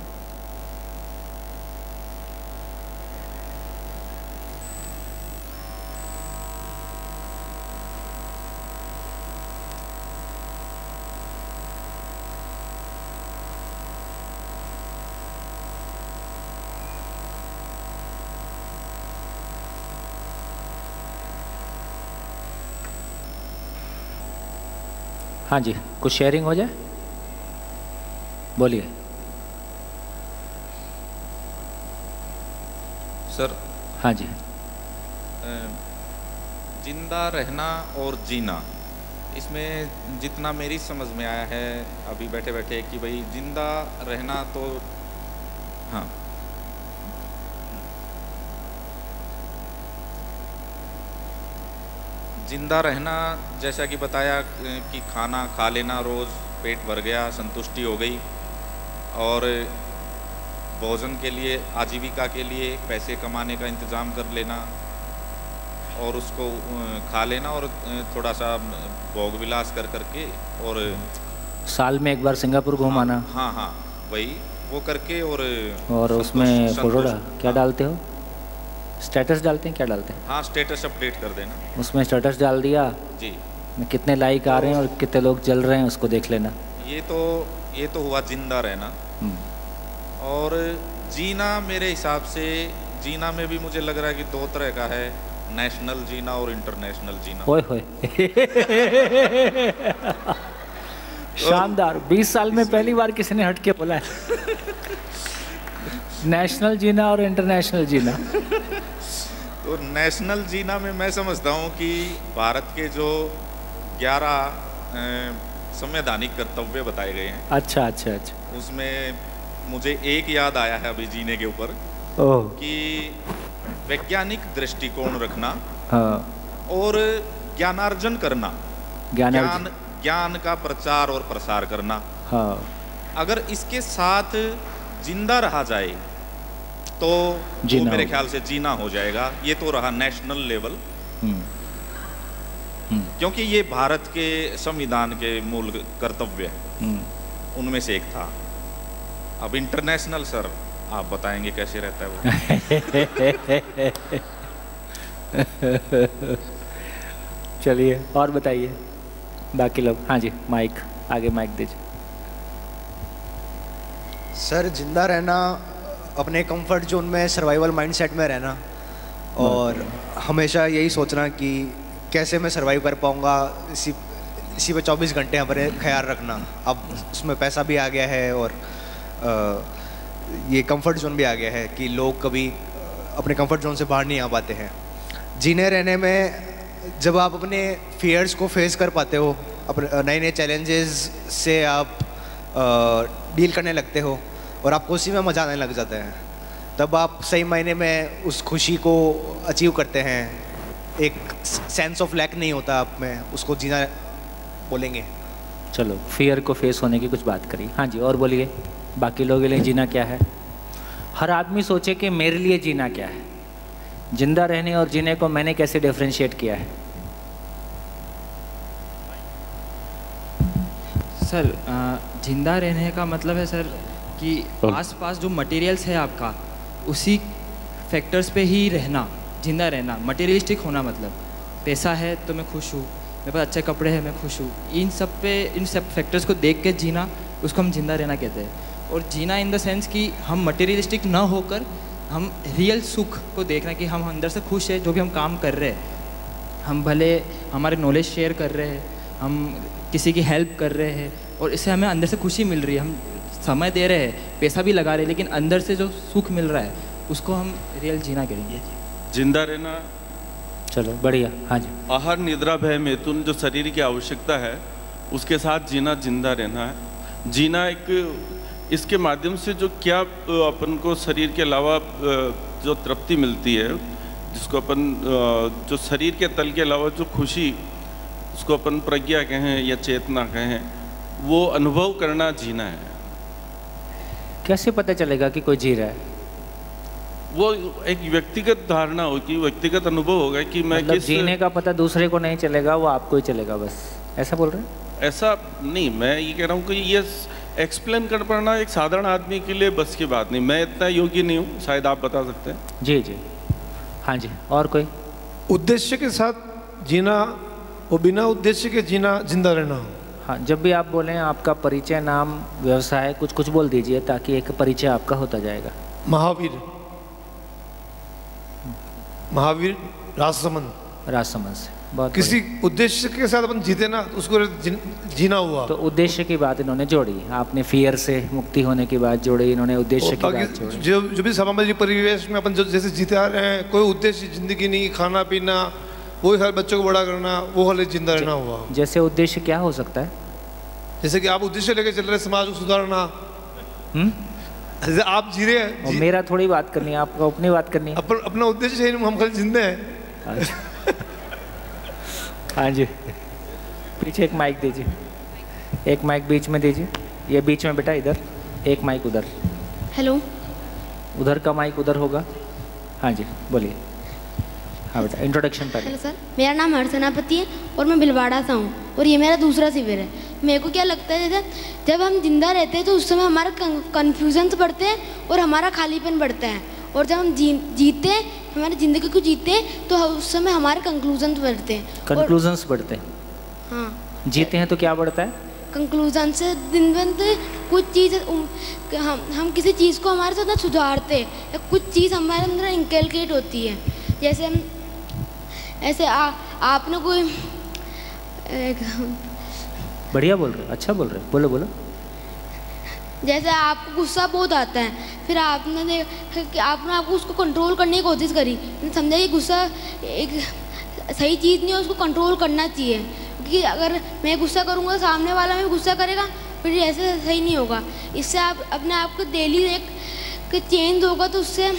हाँ जी, कुछ शेयरिंग हो जाए, बोलिए। सर। हाँ जी। जिंदा रहना और जीना, इसमें जितना मेरी समझ में आया है अभी बैठे बैठे कि भाई जिंदा रहना तो हाँ, जिंदा रहना जैसा कि बताया कि खाना खा लेना, रोज़ पेट भर गया, संतुष्टि हो गई, और भोजन के लिए, आजीविका के लिए पैसे कमाने का इंतज़ाम कर लेना और उसको खा लेना और थोड़ा सा भोग विलास कर करके, और साल में एक बार सिंगापुर घुमाना। हाँ हाँ, वही वो करके, और उसमें फोटो क्या डालते हो? स्टेटस डालते हैं, क्या डालते हैं? हाँ, स्टेटस अपडेट कर देना। उसमें स्टेटस डाल दिया जी, कितने लाइक आ रहे हैं और कितने लोग जल रहे हैं उसको देख लेना। ये तो हुआ जिंदा रहना। और जीना, मेरे हिसाब से जीना में भी मुझे लग रहा है कि दो तरह का है, नेशनल जीना और इंटरनेशनल जीना। ओए होए शानदार। 20 साल में पहली बार किसी ने हट के बोला है नेशनल जीना और इंटरनेशनल जीना। तो नेशनल जीना में मैं समझता हूँ कि भारत के जो 11 संवैधानिक कर्तव्य बताए गए हैं। अच्छा अच्छा अच्छा। उसमें मुझे एक याद आया है अभी जीने के ऊपर, कि वैज्ञानिक दृष्टिकोण रखना। हाँ। और ज्ञानार्जन करना, ज्ञान का प्रचार और प्रसार करना। हाँ। अगर इसके साथ जिंदा रहा जाए तो वो मेरे ख्याल से जीना हो जाएगा। ये तो रहा नेशनल लेवल, क्योंकि ये भारत के संविधान के मूल कर्तव्य उनमें से एक था। अब इंटरनेशनल सर आप बताएंगे कैसे रहता है वो। चलिए और बताइए बाकी लोग। हाँ जी, माइक आगे, माइक दीजिए। सर, जिंदा रहना अपने कंफर्ट जोन में, सर्वाइवल माइंडसेट में रहना, और हमेशा यही सोचना कि कैसे मैं सर्वाइव कर पाऊँगा, इसी पे 24 घंटे हमारे ख्याल रखना। अब उसमें पैसा भी आ गया है और ये कंफर्ट जोन भी आ गया है कि लोग कभी अपने कंफर्ट जोन से बाहर नहीं आ पाते हैं। जीने रहने में जब आप अपने फियर्स को फेस कर पाते हो, अपने नए नए चैलेंजेस से आप डील करने लगते हो और आपको उसी में मज़ा आने लग जाता है, तब आप सही मायने में उस खुशी को अचीव करते हैं। एक सेंस ऑफ लैक नहीं होता आप में, उसको जीना बोलेंगे। चलो, फियर को फेस होने की कुछ बात करी। हाँ जी, और बोलिए, बाकी लोगों के लिए जीना क्या है? हर आदमी सोचे कि मेरे लिए जीना क्या है। जिंदा रहने और जीने को मैंने कैसे डिफरेंशिएट किया है? सर, जिंदा रहने का मतलब है सर कि आसपास जो मटेरियल्स है आपका, उसी फैक्टर्स पे ही रहना। जिंदा रहना, मटेरियलिस्टिक होना, मतलब पैसा है तो मैं खुश हूँ, मेरे पास अच्छे कपड़े हैं मैं खुश हूँ, इन सब फैक्टर्स को देख के जीना, उसको हम जिंदा रहना कहते हैं। और जीना इन द सेंस कि हम मटेरियलिस्टिक ना होकर हम रियल सुख को देखना कि हम अंदर से खुश है जो भी हम काम कर रहे हैं। हम भले हमारे नॉलेज शेयर कर रहे हैं, हम किसी की हेल्प कर रहे हैं और इससे हमें अंदर से खुशी मिल रही है, हम समय दे रहे हैं, पैसा भी लगा रहे हैं, लेकिन अंदर से जो सुख मिल रहा है उसको हम रियल जीना करेंगे। जिंदा रहना, चलो बढ़िया। हाँ जी। आहार निद्रा भय मैथुन जो शरीर की आवश्यकता है उसके साथ जीना जिंदा रहना है। जीना एक इसके माध्यम से जो क्या अपन को शरीर के अलावा जो तृप्ति मिलती है, जिसको अपन जो शरीर के तल के अलावा जो खुशी, उसको अपन प्रज्ञा कहें या चेतना कहें, वो अनुभव करना जीना है। कैसे पता चलेगा कि कोई जी रहा है? वो एक व्यक्तिगत धारणा होगी, व्यक्तिगत अनुभव होगा कि मैं मतलब किस जीने का पता दूसरे को नहीं चलेगा, वो आपको ही चलेगा, बस ऐसा बोल रहे हैं? ऐसा नहीं, मैं ये कह रहा हूँ कि ये एक्सप्लेन कर पाना एक साधारण आदमी के लिए बस की बात नहीं। मैं इतना योग्य नहीं हूँ, शायद आप बता सकते हैं। जी जी। हाँ जी, और कोई? उद्देश्य के साथ जीना और बिना उद्देश्य के जीना जिंदा रहना। हाँ, जब भी आप बोलें आपका परिचय, नाम, व्यवसाय कुछ कुछ बोल दीजिए ताकि एक परिचय आपका होता जाएगा। महावीर, महावीर राजसमंद। राजसमंद से बहुत किसी उद्देश्य के साथ अपन जीते ना, उसको जीना हुआ। तो उद्देश्य की बात इन्होंने जोड़ी, आपने फियर से मुक्ति होने की बात जोड़ी, इन्होंने उद्देश्य की बात जोड़ी। जो भी सामाजिक परिवेश में अपन जैसे जीते आ रहे हैं, कोई उद्देश्य जिंदगी नहीं, खाना पीना, वही हर बच्चों को बड़ा करना, वो वाले जिंदा रहना हुआ। जैसे उद्देश्य क्या हो सकता है? जैसे कि आप उद्देश्य लेके चल रहे हैं समाज को सुधारना, जैसे आप जी रहे हैं। और मेरा थोड़ी बात करनी है, आपको अपनी बात करनी है। अपना उद्देश्य है, हम खाली जिंदे हैं। हाँ जी, पीछे एक माइक दीजिए, एक माइक बीच में दीजिए, ये बीच में बेटा, इधर एक माइक उधर। हेलो, उधर का माइक उधर होगा। हाँ जी, बोलिए। हाँ बेटा, इंट्रोडक्शन पहले। हेलो सर, मेरा नाम हरसनापति है और मैं भिलवाड़ा से हूँ और ये मेरा दूसरा शिविर है। मेरे को क्या लगता है, जैसे जब हम जिंदा रहते हैं तो उस समय हमारा कन्फ्यूजन्स बढ़ते हैं और हमारा खालीपन बढ़ता है, और जब हम जीते हैं, हमारी ज़िंदगी को जीते हैं, तो उस समय हमारे कंक्लूजन्स बढ़ते हैं। कंक्लूजन्स बढ़ते हैं? हाँ। जीते हैं तो क्या बढ़ता है? कंक्लूजन से दिन ब दिन कुछ चीज़ हम किसी चीज़ को हमारे साथ सुधारते हैं, या कुछ चीज़ हमारे अंदर इंकलकेट होती है। जैसे हम ऐसे आपने कोई बढ़िया बोल रहे, अच्छा बोल रहे, बोलो बोलो। जैसे आपको गुस्सा बहुत आता है, फिर आपने आपको उसको कंट्रोल करने की कोशिश करी, समझा कि गुस्सा एक सही चीज़ नहीं है, उसको कंट्रोल करना चाहिए। क्योंकि अगर मैं गुस्सा करूँगा, सामने वाला भी गुस्सा करेगा, फिर ऐसे सही नहीं होगा। इससे आप अपने आप को डेली एक चेंज होगा, तो उससे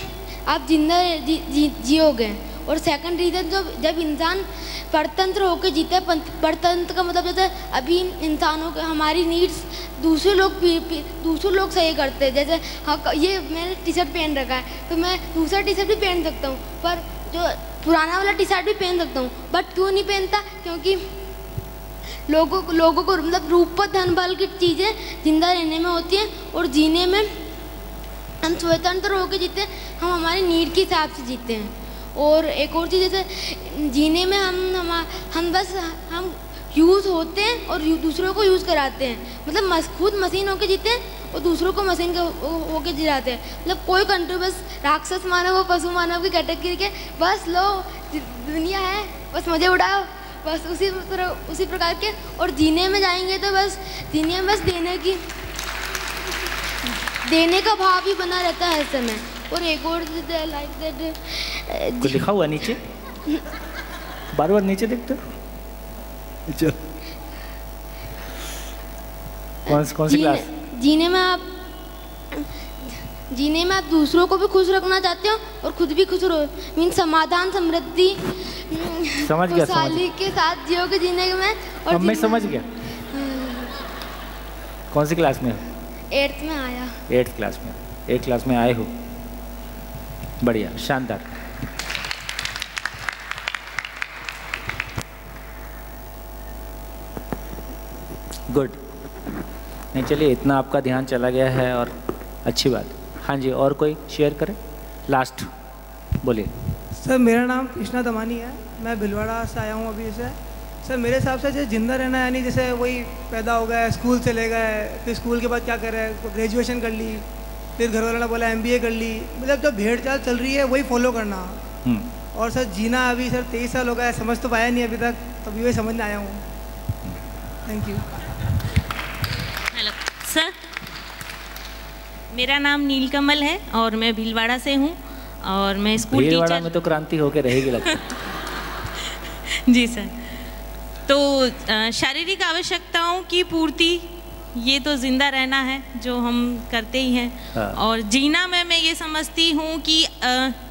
आप जिंदा जियोगे। और सेकंड रीज़न, जब इंसान परतंत्र होकर जीता है, परतंत्र का मतलब जैसे अभी इंसानों के हमारी नीड्स दूसरे लोग सही करते हैं। जैसे हाँ, ये मैंने टी शर्ट पहन रखा है, तो मैं दूसरा टी शर्ट भी पहन सकता हूँ, पर जो पुराना वाला टी शर्ट भी पहन सकता हूँ। बट क्यों नहीं पहनता? क्योंकि लोगों को मतलब रूप धन बल की चीज़ें जिंदा रहने में होती हैं, और जीने में हम स्वतंत्र होकर जीते हैं, हम हमारी नीड के हिसाब से जीते हैं। और एक और चीज़, जैसे जीने में हम यूज़ होते हैं और दूसरों को यूज़ कराते हैं। मतलब खुद मशीन होके जीते हैं और दूसरों को मशीन होके जिलाते हैं। मतलब कोई कंट्री बस राक्षस मानव और पशु मानव की कैटेगरी के, बस लो दुनिया है, बस मज़े उड़ाओ, बस उसी प्रकार के। और जीने में जाएंगे तो बस जीने में बस देने का भाव ही बना रहता है हर समय। और एक और लाइक दैट कुछ लिखा हुआ नीचे, बार बार नीचे देखते हो। कौन सी क्लास? जीने में आप दूसरों को भी खुश रखना चाहते हो और खुद भी खुश रहो, मीन समाधान समृद्धि समझ गया खुशहाली के साथ जियोगे जीने में। और मैं समझ गया। कौन सी क्लास में हो? 8th में आया। 8th क्लास में, 8th क्लास में आए हो, बढ़िया, शानदार। गुड। नहीं चलिए, इतना आपका ध्यान चला गया है और अच्छी बात। हाँ जी, और कोई शेयर करे? लास्ट बोलिए। सर मेरा नाम कृष्णा दमानी है, मैं भिलवाड़ा से आया हूँ अभी से। सर मेरे हिसाब से जैसे जिंदा रहना यानी जैसे वही पैदा हो गए, स्कूल चले गए, फिर स्कूल के बाद क्या कर रहे हैं, ग्रेजुएशन कर ली, फिर घर वालों ने बोला MBA कर ली, मतलब जो भेड़ चाल चल रही है वही फॉलो करना। और सर जीना अभी सर 23 साल हो गया, समझ तो पाया नहीं अभी तक, तभी वही समझने आया हूँ। Thank you. हेलो सर, मेरा नाम नीलकमल है और मैं भीलवाड़ा से हूँ और मैं स्कूल भीलवाड़ा में तो क्रांति होके रहेगी लगता है। जी सर, तो शारीरिक आवश्यकताओं की पूर्ति ये तो जिंदा रहना है जो हम करते ही हैं। हाँ। और जीना में मैं ये समझती हूँ कि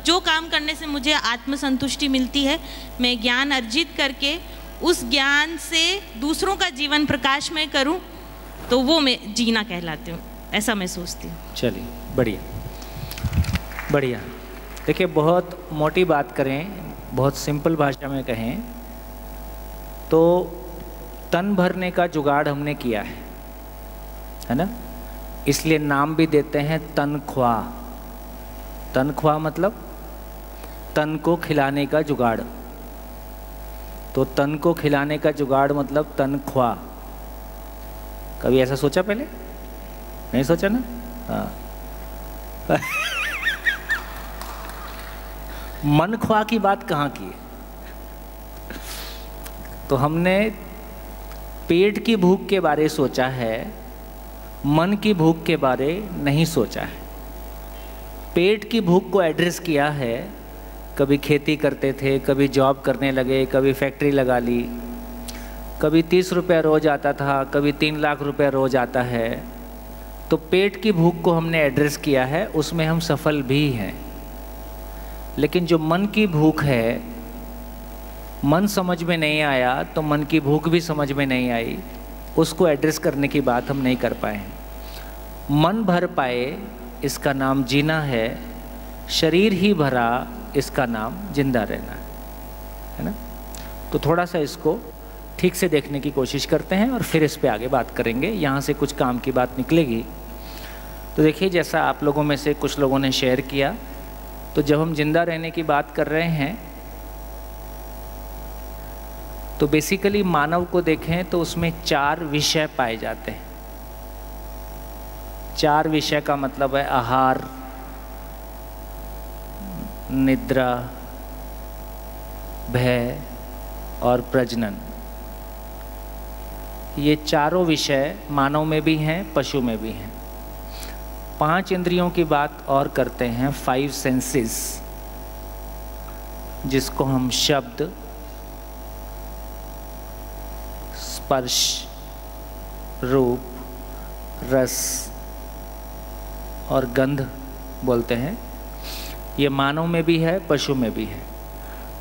जो काम करने से मुझे आत्मसंतुष्टि मिलती है, मैं ज्ञान अर्जित करके उस ज्ञान से दूसरों का जीवन प्रकाशमय करूँ, तो वो मैं जीना कहलाती हूँ, ऐसा मैं सोचती हूँ। चलिए, बढ़िया बढ़िया। देखिए, बहुत मोटी बात करें, बहुत सिंपल भाषा में कहें तो तन भरने का जुगाड़ हमने किया है ना? इसलिए नाम भी देते हैं तनख्वाह। तनख्वाह मतलब तन को खिलाने का जुगाड़। तो तन को खिलाने का जुगाड़ मतलब तनख्वाह। कभी ऐसा सोचा पहले? नहीं सोचा ना? हाँ। मन ख्वाह की बात कहाँ की है? तो हमने पेट की भूख के बारे सोचा है, मन की भूख के बारे नहीं सोचा है। पेट की भूख को एड्रेस किया है, कभी खेती करते थे, कभी जॉब करने लगे, कभी फैक्ट्री लगा ली, कभी 30 रुपये रोज आता था, कभी 3 लाख रुपये रोज आता है। तो पेट की भूख को हमने एड्रेस किया है, उसमें हम सफल भी हैं। लेकिन जो मन की भूख है, मन समझ में नहीं आया तो मन की भूख भी समझ में नहीं आई, उसको एड्रेस करने की बात हम नहीं कर पाए हैं। मन भर पाए इसका नाम जीना है, शरीर ही भरा इसका नाम जिंदा रहना है ना? तो थोड़ा सा इसको ठीक से देखने की कोशिश करते हैं और फिर इस पे आगे बात करेंगे। यहाँ से कुछ काम की बात निकलेगी। तो देखिए, जैसा आप लोगों में से कुछ लोगों ने शेयर किया, तो जब हम जिंदा रहने की बात कर रहे हैं तो बेसिकली मानव को देखें तो उसमें 4 विषय पाए जाते हैं। 4 विषय का मतलब है आहार, निद्रा, भय और प्रजनन। ये चारों विषय मानव में भी हैं, पशु में भी हैं। 5 इंद्रियों की बात और करते हैं, 5 सेंसेस, जिसको हम शब्द, स्पर्श, रूप, रस और गंध बोलते हैं। ये मानव में भी है, पशु में भी है।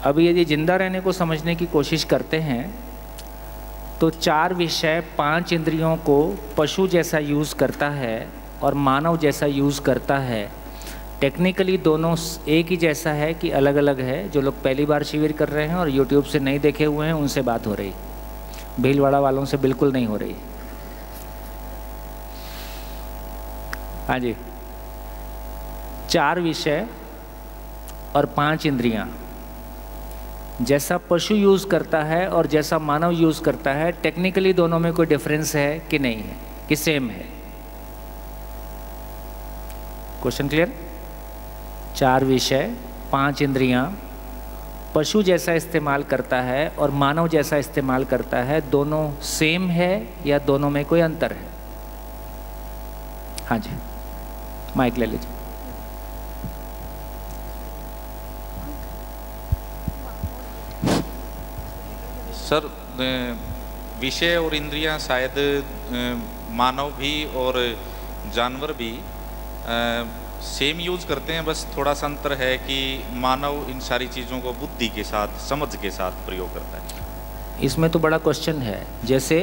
अब यदि जिंदा रहने को समझने की कोशिश करते हैं तो 4 विषय 5 इंद्रियों को पशु जैसा यूज़ करता है और मानव जैसा यूज़ करता है। टेक्निकली दोनों एक ही जैसा है कि अलग अलग है। जो लोग पहली बार शिविर कर रहे हैं और यूट्यूब से नहीं देखे हुए हैं, उनसे बात हो रही, भीलवाड़ा वालों से बिल्कुल नहीं हो रही। हाँ जी, 4 विषय और 5 इंद्रियां, जैसा पशु यूज़ करता है और जैसा मानव यूज़ करता है, टेक्निकली दोनों में कोई डिफरेंस है कि नहीं है, कि सेम है? Question clear? 4 विषय, 5 इंद्रियां, पशु जैसा इस्तेमाल करता है और मानव जैसा इस्तेमाल करता है, दोनों सेम है या दोनों में कोई अंतर है? हाँ जी, माइक ले लीजिए। सर, विषय और इंद्रियां शायद मानव भी और जानवर भी सेम यूज करते हैं, बस थोड़ा सा अंतर है कि मानव इन सारी चीज़ों को बुद्धि के साथ, समझ के साथ प्रयोग करता है। इसमें तो बड़ा क्वेश्चन है, जैसे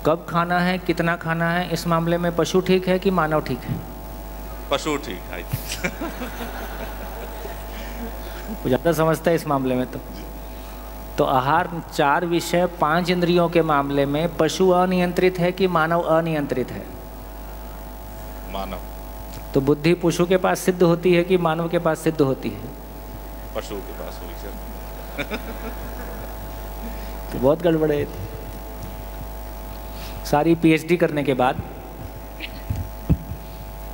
कब खाना है, कितना खाना है, इस मामले में पशु ठीक है कि मानव ठीक है? पशु ठीक है। वो ज़्यादा समझता है इस मामले में। तो आहार 4 विषय 5 इंद्रियों के मामले में पशु अनियंत्रित है कि मानव अनियंत्रित है? मानव। तो बुद्धि पशु के पास सिद्ध होती है कि मानव के पास सिद्ध होती है? पशु के पास हुई सर। तो बहुत गड़बड़ है। सारी पीएचडी करने के बाद,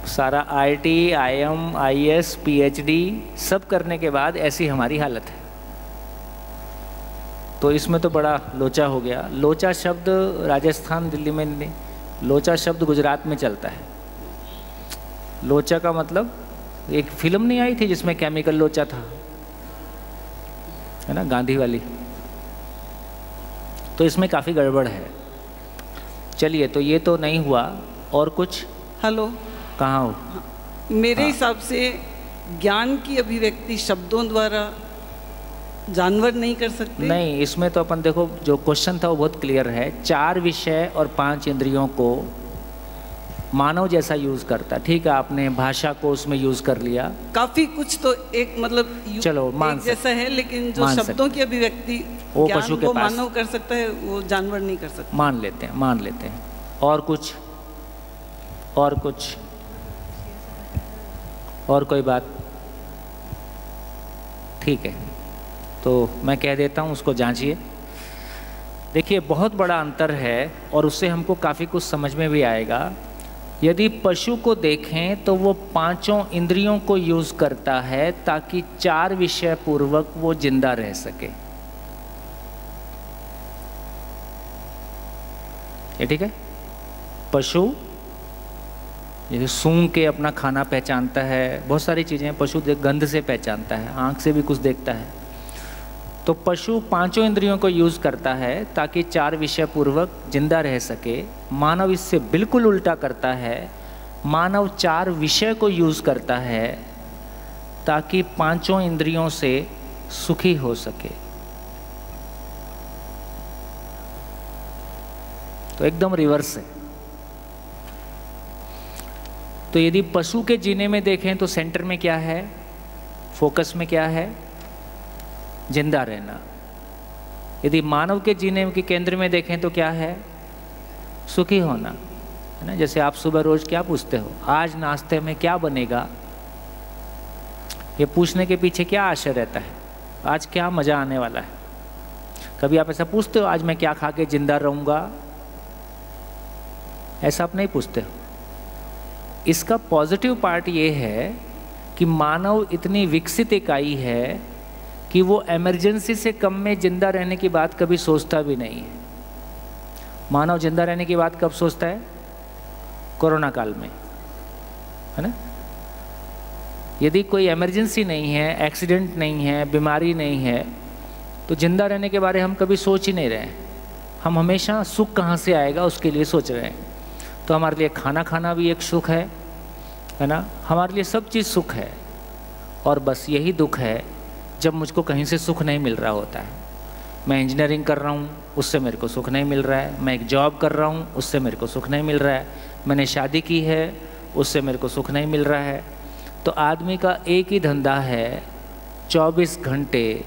सारा आईटी, आईएम, आईएस, पीएचडी सब करने के बाद ऐसी हमारी हालत है। तो इसमें तो बड़ा लोचा हो गया। लोचा शब्द राजस्थान, दिल्ली में नहीं, लोचा शब्द गुजरात में चलता है। लोचा का मतलब, एक फिल्म नहीं आई थी जिसमें केमिकल लोचा था, है ना, गांधी वाली। तो इसमें काफ़ी गड़बड़ है। चलिए, तो ये तो नहीं हुआ, और कुछ? हेलो, कहाँ हो? मेरे हिसाब से ज्ञान की अभिव्यक्ति शब्दों द्वारा जानवर नहीं कर सकते। नहीं, इसमें तो अपन देखो, जो क्वेश्चन था वो बहुत क्लियर है। 4 विषय और 5 इंद्रियों को मानव जैसा यूज करता। ठीक है, आपने भाषा को उसमें यूज कर लिया, काफी कुछ तो एक मतलब चलो मान जैसा है, लेकिन जो शब्दों की अभिव्यक्ति वो पशु के पास, मानव कर सकता है, वो जानवर नहीं कर सकता। मान लेते हैं। और कुछ? और कोई बात? ठीक है, तो मैं कह देता हूँ, उसको जांचिए। देखिए, बहुत बड़ा अंतर है और उससे हमको काफ़ी कुछ समझ में भी आएगा। यदि पशु को देखें तो वो 5 इंद्रियों को यूज करता है ताकि 4 विषय पूर्वक वो जिंदा रह सके। ये ठीक है? पशु जैसे सूंघ के अपना खाना पहचानता है, बहुत सारी चीज़ें पशु गंध से पहचानता है, आँख से भी कुछ देखता है। तो पशु 5 इंद्रियों को यूज़ करता है ताकि 4 विषय पूर्वक जिंदा रह सके। मानव इससे बिल्कुल उल्टा करता है। मानव 4 विषय को यूज़ करता है ताकि 5 इंद्रियों से सुखी हो सके। तो एकदम रिवर्स है। तो यदि पशु के जीने में देखें तो सेंटर में क्या है, फोकस में क्या है? जिंदा रहना। यदि मानव के जीने के केंद्र में देखें तो क्या है? सुखी होना, है ना। जैसे आप सुबह रोज क्या पूछते हो, आज नाश्ते में क्या बनेगा? ये पूछने के पीछे क्या आशय रहता है? आज क्या मज़ा आने वाला है? कभी आप ऐसा पूछते हो, आज मैं क्या खा के जिंदा रहूँगा? ऐसा आप नहीं पूछते हो। इसका पॉजिटिव पार्ट ये है कि मानव इतनी विकसित इकाई है कि वो इमरजेंसी से कम में जिंदा रहने की बात कभी सोचता भी नहीं है। मानव जिंदा रहने की बात कब सोचता है? कोरोना काल में, है ना। यदि कोई इमरजेंसी नहीं है, एक्सीडेंट नहीं है, बीमारी नहीं है, तो जिंदा रहने के बारे में हम कभी सोच ही नहीं रहे। हम हमेशा सुख कहाँ से आएगा उसके लिए सोच रहे हैं। तो हमारे लिए खाना खाना भी एक सुख है ना। हमारे लिए सब चीज़ सुख है, और बस यही दुख है जब मुझको कहीं से सुख नहीं मिल रहा होता है। मैं इंजीनियरिंग कर रहा हूँ, उससे मेरे को सुख नहीं मिल रहा है। मैं एक जॉब कर रहा हूँ, उससे मेरे को सुख नहीं मिल रहा है। मैंने शादी की है, उससे मेरे को सुख नहीं मिल रहा है। तो आदमी का एक ही धंधा है, 24 घंटे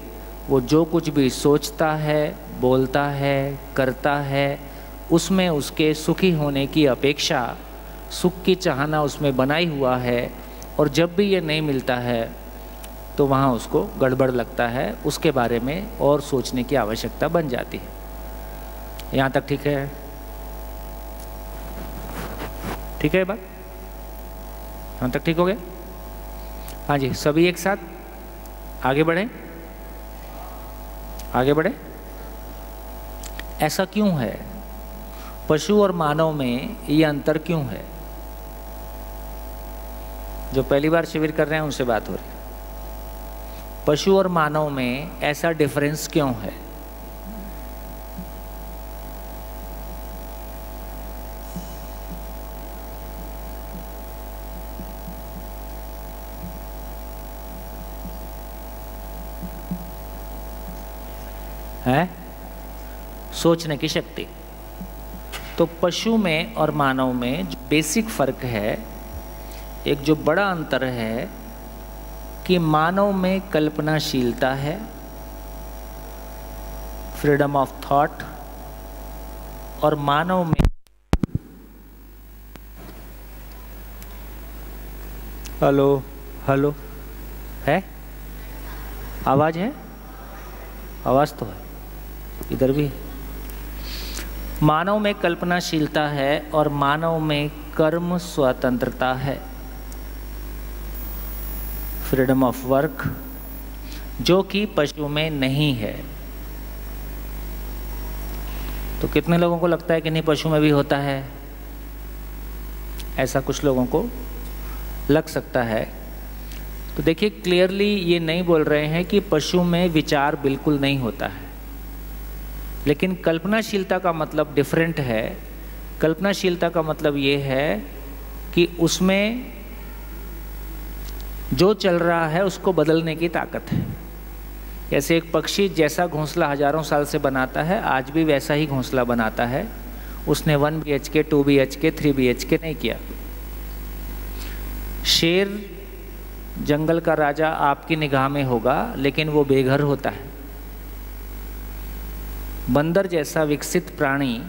वो जो कुछ भी सोचता है, बोलता है, करता है, उसमें उसके सुखी होने की अपेक्षा, सुख की चाहना उसमें बनाई हुआ है। और जब भी ये नहीं मिलता है तो वहाँ उसको गड़बड़ लगता है, उसके बारे में और सोचने की आवश्यकता बन जाती है। यहाँ तक ठीक है? ठीक है बात? यहाँ तक ठीक हो गया? हाँ जी, सभी एक साथ आगे बढ़ें, आगे बढ़े। ऐसा क्यों है? पशु और मानव में ये अंतर क्यों है? जो पहली बार शिविर कर रहे हैं उनसे बात हो रही है। पशु और मानव में ऐसा डिफरेंस क्यों है? है सोचने की शक्ति। तो पशु में और मानव में जो बेसिक फर्क है, एक जो बड़ा अंतर है कि मानव में कल्पनाशीलता है, फ्रीडम ऑफ थॉट, और मानव में हेलो हेलो है, आवाज है, आवाज तो है, इधर भी। मानव में कल्पनाशीलता है और मानव में कर्म स्वतंत्रता है, फ्रीडम ऑफ वर्क, जो कि पशु में नहीं है। तो कितने लोगों को लगता है कि नहीं पशु में भी होता है? ऐसा कुछ लोगों को लग सकता है। तो देखिए क्लियरली ये नहीं बोल रहे हैं कि पशु में विचार बिल्कुल नहीं होता है, लेकिन कल्पनाशीलता का मतलब डिफरेंट है। कल्पनाशीलता का मतलब ये है कि उसमें जो चल रहा है उसको बदलने की ताकत है। जैसे एक पक्षी जैसा घोंसला हजारों साल से बनाता है, आज भी वैसा ही घोंसला बनाता है। उसने 1 BHK, 2 BHK, 3 BHK नहीं किया। शेर जंगल का राजा आपकी निगाह में होगा, लेकिन वो बेघर होता है। बंदर जैसा विकसित प्राणी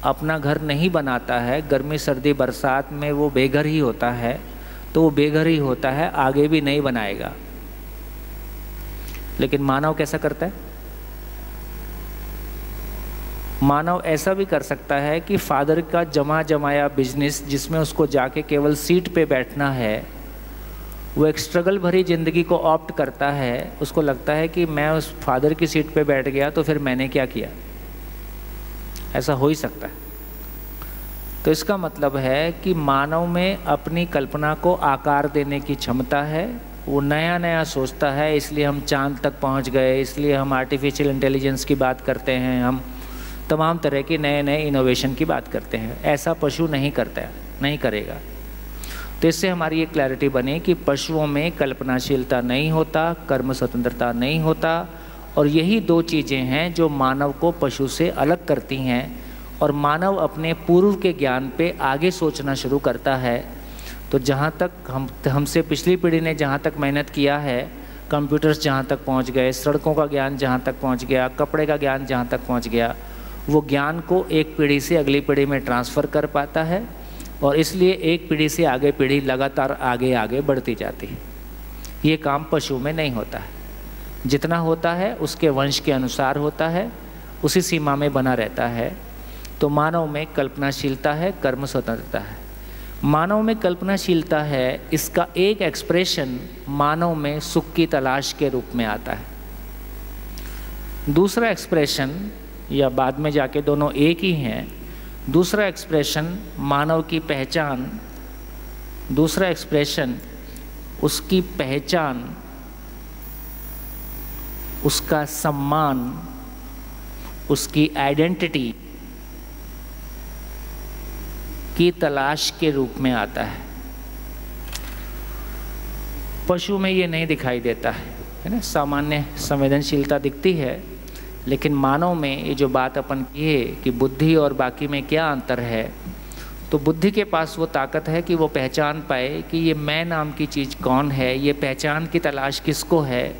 अपना घर नहीं बनाता है, गर्मी सर्दी बरसात में वो बेघर ही होता है, तो वो बेघर ही होता है, आगे भी नहीं बनाएगा। लेकिन मानव कैसा करता है? मानव ऐसा भी कर सकता है कि फादर का जमाया बिजनेस जिसमें उसको जाके केवल सीट पे बैठना है, वो एक स्ट्रगल भरी ज़िंदगी को ऑप्ट करता है। उसको लगता है कि मैं उस फादर की सीट पे बैठ गया तो फिर मैंने क्या किया। ऐसा हो ही सकता है। तो इसका मतलब है कि मानव में अपनी कल्पना को आकार देने की क्षमता है। वो नया नया सोचता है, इसलिए हम चांद तक पहुंच गए, इसलिए हम आर्टिफिशियल इंटेलिजेंस की बात करते हैं, हम तमाम तरह की नए नए इनोवेशन की बात करते हैं। ऐसा पशु नहीं करता है, नहीं करेगा। तो इससे हमारी ये क्लैरिटी बनी कि पशुओं में कल्पनाशीलता नहीं होता, कर्म स्वतंत्रता नहीं होता, और यही दो चीज़ें हैं जो मानव को पशु से अलग करती हैं। और मानव अपने पूर्व के ज्ञान पे आगे सोचना शुरू करता है। तो जहाँ तक हमसे पिछली पीढ़ी ने जहाँ तक मेहनत किया है, कंप्यूटर्स जहाँ तक पहुँच गए, सड़कों का ज्ञान जहाँ तक पहुँच गया, कपड़े का ज्ञान जहाँ तक पहुँच गया, वो ज्ञान को एक पीढ़ी से अगली पीढ़ी में ट्रांसफ़र कर पाता है। और इसलिए एक पीढ़ी से आगे पीढ़ी लगातार आगे आगे बढ़ती जाती है। ये काम पशु में नहीं होता है। जितना होता है उसके वंश के अनुसार होता है, उसी सीमा में बना रहता है। तो मानव में कल्पनाशीलता है, कर्म स्वतंत्रता है। मानव में कल्पनाशीलता है, इसका एक एक्सप्रेशन मानव में सुख की तलाश के रूप में आता है। दूसरा एक्सप्रेशन, या बाद में जाके दोनों एक ही हैं, दूसरा एक्सप्रेशन मानव की पहचान, दूसरा एक्सप्रेशन उसकी पहचान, उसका सम्मान, उसकी आइडेंटिटी की तलाश के रूप में आता है। पशु में ये नहीं दिखाई देता है ना, सामान्य संवेदनशीलता दिखती है। लेकिन मानव में ये जो बात अपन की है कि बुद्धि और बाकी में क्या अंतर है, तो बुद्धि के पास वो ताकत है कि वो पहचान पाए कि ये मैं नाम की चीज़ कौन है, ये पहचान की तलाश किसको है,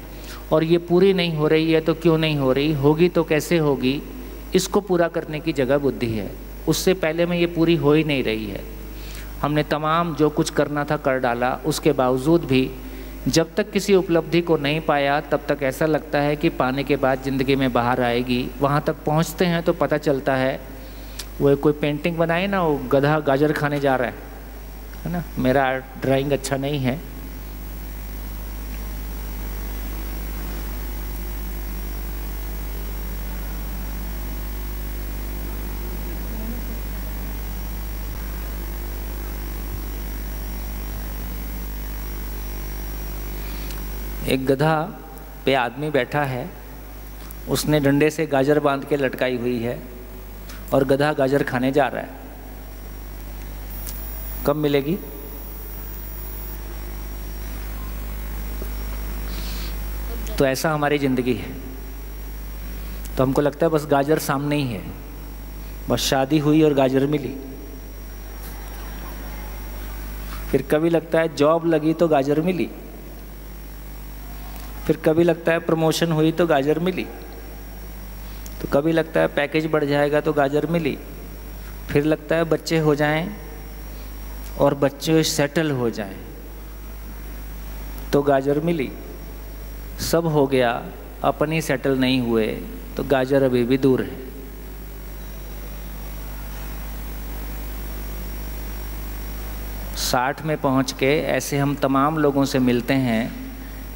और ये पूरी नहीं हो रही है तो क्यों नहीं हो रही, होगी तो कैसे होगी, इसको पूरा करने की जगह बुद्धि है। उससे पहले में ये पूरी हो ही नहीं रही है। हमने तमाम जो कुछ करना था कर डाला, उसके बावजूद भी जब तक किसी उपलब्धि को नहीं पाया तब तक ऐसा लगता है कि पाने के बाद ज़िंदगी में बाहर आएगी। वहाँ तक पहुँचते हैं तो पता चलता है, वो कोई पेंटिंग बनाई ना, वो गधा गाजर खाने जा रहा है ना। मेरा ड्राइंग अच्छा नहीं है, एक गधा पे आदमी बैठा है, उसने डंडे से गाजर बांध के लटकाई हुई है और गधा गाजर खाने जा रहा है। कब मिलेगी? तो ऐसा हमारी ज़िंदगी है। तो हमको लगता है बस गाजर सामने ही है, बस शादी हुई और गाजर मिली। फिर कभी लगता है जॉब लगी तो गाजर मिली, फिर कभी लगता है प्रमोशन हुई तो गाजर मिली, तो कभी लगता है पैकेज बढ़ जाएगा तो गाजर मिली, फिर लगता है बच्चे हो जाएं और बच्चे सेटल हो जाएं तो गाजर मिली। सब हो गया, अपन ही सेटल नहीं हुए तो गाजर अभी भी दूर है। साठ में पहुंच के ऐसे हम तमाम लोगों से मिलते हैं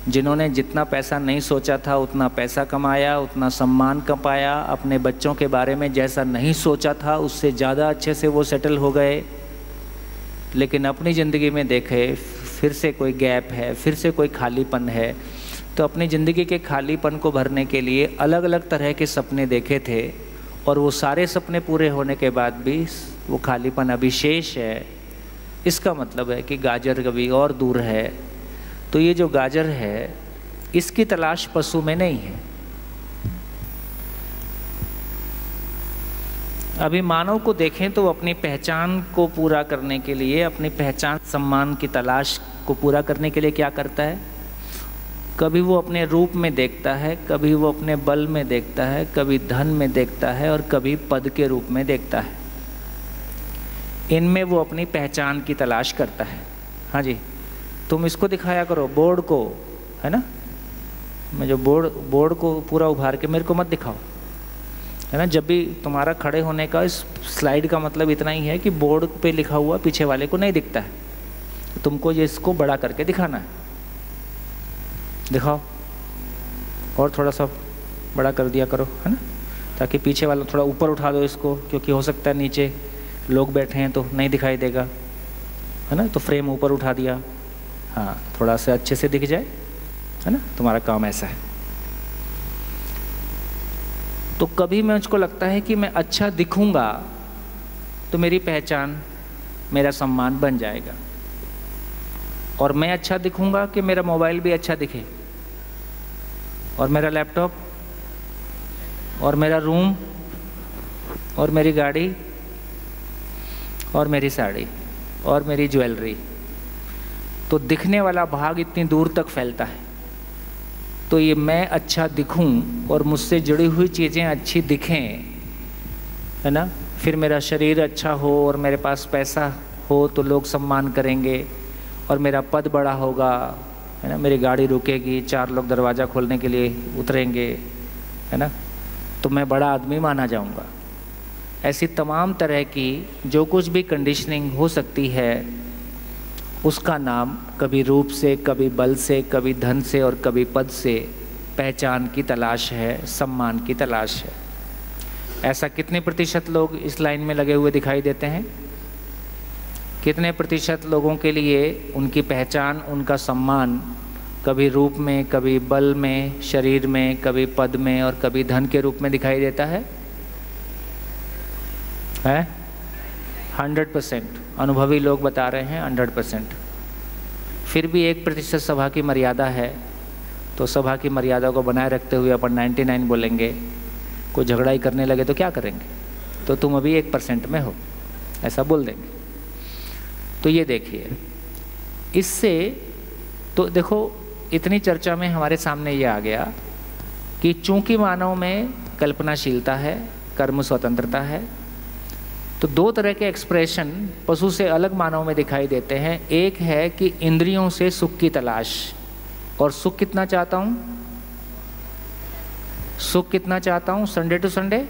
जिन्होंने जितना पैसा नहीं सोचा था उतना पैसा कमाया, उतना सम्मान कमाया, अपने बच्चों के बारे में जैसा नहीं सोचा था उससे ज़्यादा अच्छे से वो सेटल हो गए। लेकिन अपनी ज़िंदगी में देखे फिर से कोई गैप है, फिर से कोई खालीपन है, तो अपनी ज़िंदगी के खालीपन को भरने के लिए अलग अलग तरह के सपने देखे थे और वो सारे सपने पूरे होने के बाद भी वो खालीपन अभी शेष है। इसका मतलब है कि गाजर कभी और दूर है। तो ये जो गाजर है इसकी तलाश पशु में नहीं है। अभी मानव को देखें तो अपनी पहचान को पूरा करने के लिए, अपनी पहचान सम्मान की तलाश को पूरा करने के लिए क्या करता है? कभी वो अपने रूप में देखता है, कभी वो अपने बल में देखता है, कभी धन में देखता है और कभी पद के रूप में देखता है। इनमें वो अपनी पहचान की तलाश करता है। हाँ जी, तुम इसको दिखाया करो बोर्ड को, है ना, मैं जो बोर्ड को पूरा उभार के मेरे को मत दिखाओ, है ना। जब भी तुम्हारा खड़े होने का इस स्लाइड का मतलब इतना ही है कि बोर्ड पे लिखा हुआ पीछे वाले को नहीं दिखता है, तो तुमको ये इसको बड़ा करके दिखाना है। दिखाओ और थोड़ा सा बड़ा कर दिया करो, है ना, ताकि पीछे वाला थोड़ा ऊपर उठा दो इसको, क्योंकि हो सकता है नीचे लोग बैठे हैं तो नहीं दिखाई देगा, है ना। तो फ्रेम ऊपर उठा दिया, हाँ, थोड़ा सा अच्छे से दिख जाए, है ना। तुम्हारा काम ऐसा है। तो कभी मुझको लगता है कि मैं अच्छा दिखूंगा तो मेरी पहचान, मेरा सम्मान बन जाएगा, और मैं अच्छा दिखूंगा कि मेरा मोबाइल भी अच्छा दिखे, और मेरा लैपटॉप, और मेरा रूम, और मेरी गाड़ी, और मेरी साड़ी, और मेरी ज्वेलरी। तो दिखने वाला भाग इतनी दूर तक फैलता है। तो ये मैं अच्छा दिखूं और मुझसे जुड़ी हुई चीज़ें अच्छी दिखें, है ना। फिर मेरा शरीर अच्छा हो और मेरे पास पैसा हो तो लोग सम्मान करेंगे, और मेरा पद बड़ा होगा, है ना, मेरी गाड़ी रुकेगी, 4 लोग दरवाज़ा खोलने के लिए उतरेंगे, है ना, तो मैं बड़ा आदमी माना जाऊंगा। ऐसी तमाम तरह की जो कुछ भी कंडीशनिंग हो सकती है उसका नाम कभी रूप से, कभी बल से, कभी धन से और कभी पद से पहचान की तलाश है, सम्मान की तलाश है। ऐसा कितने प्रतिशत लोग इस लाइन में लगे हुए दिखाई देते हैं? कितने प्रतिशत लोगों के लिए उनकी पहचान, उनका सम्मान कभी रूप में, कभी बल में, शरीर में, कभी पद में और कभी धन के रूप में दिखाई देता है? 100%। अनुभवी लोग बता रहे हैं 100%। फिर भी 1% सभा की मर्यादा है, तो सभा की मर्यादा को बनाए रखते हुए अपन 99 बोलेंगे। कोई झगड़ा ही करने लगे तो क्या करेंगे? तो तुम अभी 1% में हो, ऐसा बोल देंगे। तो ये देखिए, इससे तो देखो इतनी चर्चा में हमारे सामने ये आ गया कि चूंकि मानव में कल्पनाशीलता है, कर्म स्वतंत्रता है, तो 2 तरह के एक्सप्रेशन पशु से अलग मानव में दिखाई देते हैं। एक है कि इंद्रियों से सुख की तलाश, और सुख कितना चाहता हूँ? सुख कितना चाहता हूँ? संडे टू संडे,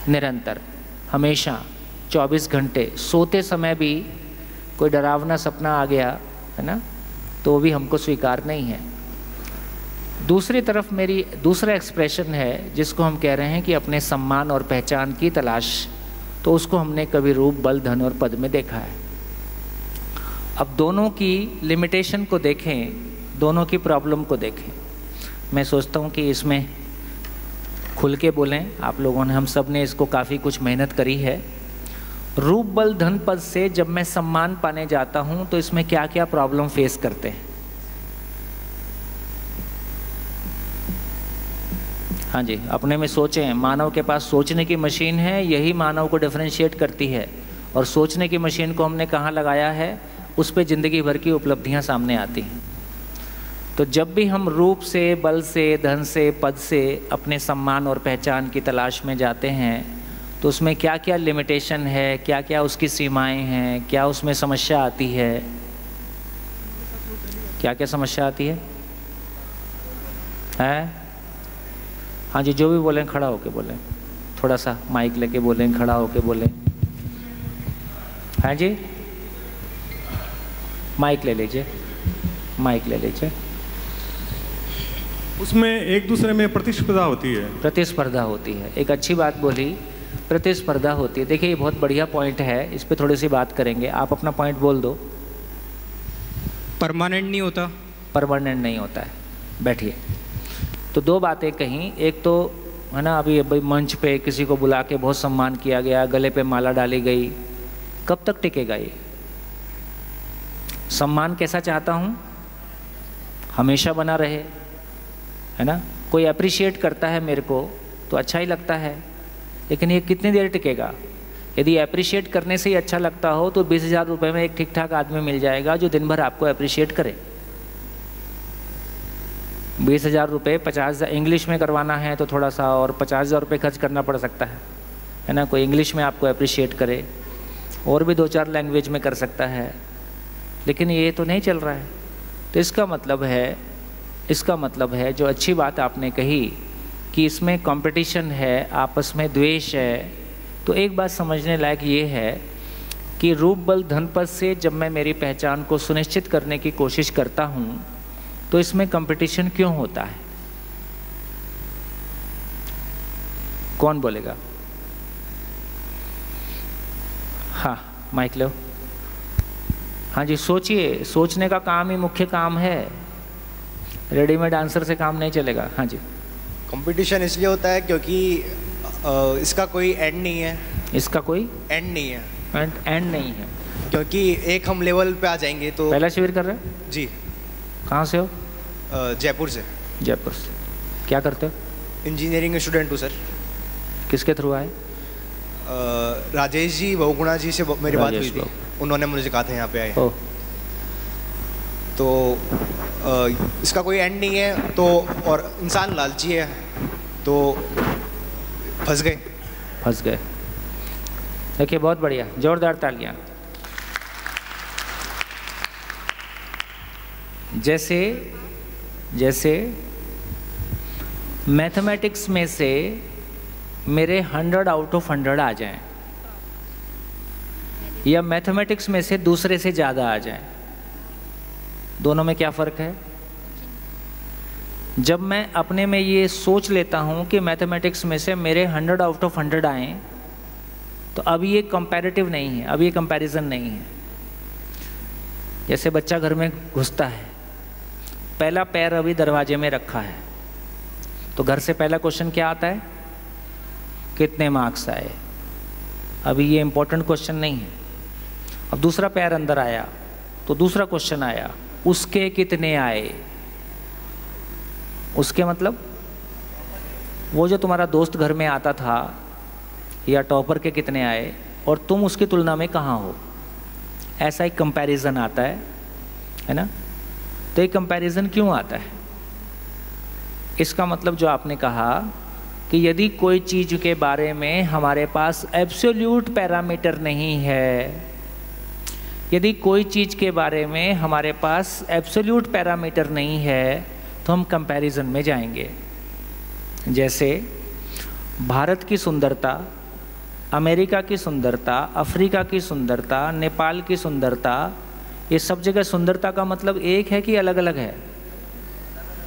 निरंतर, हमेशा 24 घंटे। सोते समय भी कोई डरावना सपना आ गया, है ना, तो वो भी हमको स्वीकार नहीं है। दूसरी तरफ मेरी दूसरा एक्सप्रेशन है जिसको हम कह रहे हैं कि अपने सम्मान और पहचान की तलाश, तो उसको हमने कभी रूप, बल, धन और पद में देखा है। अब दोनों की लिमिटेशन को देखें, दोनों की प्रॉब्लम को देखें। मैं सोचता हूँ कि इसमें खुल के बोलें आप लोगों ने, हम सब ने इसको काफ़ी कुछ मेहनत करी है। रूप, बल, धन, पद से जब मैं सम्मान पाने जाता हूँ तो इसमें क्या क्या प्रॉब्लम फेस करते हैं, हाँ जी, अपने में सोचें। मानव के पास सोचने की मशीन है, यही मानव को डिफरेंशिएट करती है। और सोचने की मशीन को हमने कहाँ लगाया है, उस पे ज़िंदगी भर की उपलब्धियाँ सामने आती हैं। तो जब भी हम रूप से, बल से, धन से, पद से अपने सम्मान और पहचान की तलाश में जाते हैं, तो उसमें क्या क्या लिमिटेशन है, क्या क्या उसकी सीमाएं हैं, क्या उसमें समस्या आती है, क्या क्या समस्या आती है? हाँ जी, जो भी बोलें खड़ा होके बोलें, थोड़ा सा माइक लेके बोलें, खड़ा होके बोलें। हाँ जी, माइक ले लीजिए, माइक ले लीजिए। उसमें एक दूसरे में प्रतिस्पर्धा होती है। प्रतिस्पर्धा होती है, एक अच्छी बात बोली, प्रतिस्पर्धा होती है। देखिए ये बहुत बढ़िया पॉइंट है, इस पे थोड़ी सी बात करेंगे। आप अपना पॉइंट बोल दो। परमानेंट नहीं होता। परमानेंट नहीं होता है, बैठिए। तो दो बातें कहीं, एक तो है ना, अभी भाई मंच पे किसी को बुला के बहुत सम्मान किया गया, गले पे माला डाली गई, कब तक टिकेगा ये सम्मान? कैसा चाहता हूँ, हमेशा बना रहे, है ना। कोई अप्रिशिएट करता है मेरे को तो अच्छा ही लगता है, लेकिन ये कितनी देर टिकेगा? यदि अप्रिशिएट करने से ही अच्छा लगता हो तो 20,000 रुपये में एक ठीक ठाक आदमी मिल जाएगा जो दिन भर आपको अप्रिशिएट करे। 20,000 रुपये 50,000 इंग्लिश में करवाना है तो थोड़ा सा और 50,000 रुपये खर्च करना पड़ सकता है ना। कोई इंग्लिश में आपको अप्रिशिएट करे, और भी 2-4 लैंग्वेज में कर सकता है, लेकिन ये तो नहीं चल रहा है। तो इसका मतलब है जो अच्छी बात आपने कही कि इसमें कंपटीशन है, आपस में द्वेष है, तो एक बात समझने लायक ये है कि रूप बल धन पद से जब मैं मेरी पहचान को सुनिश्चित करने की कोशिश करता हूँ तो इसमें कंपटीशन क्यों होता है? कौन बोलेगा? हाँ, माइक लो। हाँ जी, सोचिए, सोचने का काम ही मुख्य काम है, रेडीमेड आंसर से काम नहीं चलेगा। हाँ जी। कंपटीशन इसलिए होता है क्योंकि इसका कोई एंड नहीं है। इसका कोई एंड नहीं है। एंड नहीं है क्योंकि एक हम लेवल पे आ जाएंगे तो। पहला शिविर कर रहे हैं जी। कहाँ से हो? जयपुर से। जयपुर से। क्या करते हो? इंजीनियरिंग स्टूडेंट हूँ सर। किसके थ्रू आए? राजेश जी, बहुगुणा जी से मेरी बात हुई थी, उन्होंने मुझे कहा था यहाँ पे आए। तो इसका कोई एंड नहीं है, तो और इंसान लालची है तो फंस गए। देखिए बहुत बढ़िया, जोरदार तालियां। जैसे मैथमेटिक्स में से मेरे 100 आउट ऑफ 100 आ जाएं, या मैथमेटिक्स में से दूसरे से ज़्यादा आ जाएं, दोनों में क्या फ़र्क है? जब मैं अपने में ये सोच लेता हूँ कि मैथमेटिक्स में से मेरे 100 आउट ऑफ 100 आएँ, तो अब ये कंपैरेटिव नहीं है, अब ये कंपैरिजन नहीं है। जैसे बच्चा घर में घुसता है, पहला पैर अभी दरवाजे में रखा है, तो घर से पहला क्वेश्चन क्या आता है? कितने मार्क्स आए? अभी ये इम्पोर्टेंट क्वेश्चन नहीं है। अब दूसरा पैर अंदर आया तो दूसरा क्वेश्चन आया, उसके कितने आए? उसके मतलब वो जो तुम्हारा दोस्त घर में आता था या टॉपर के कितने आए और तुम उसकी तुलना में कहाँ हो, ऐसा एक कंपैरिजन आता है ना। तो ये कंपैरिजन क्यों आता है? इसका मतलब जो आपने कहा कि यदि कोई चीज़ के बारे में हमारे पास एब्सोल्यूट पैरामीटर नहीं है, यदि कोई चीज़ के बारे में हमारे पास एब्सोल्यूट पैरामीटर नहीं है तो हम कंपैरिजन में जाएंगे। जैसे भारत की सुंदरता, अमेरिका की सुंदरता, अफ्रीका की सुंदरता, नेपाल की सुंदरता, ये सब जगह सुंदरता का मतलब एक है कि अलग अलग है?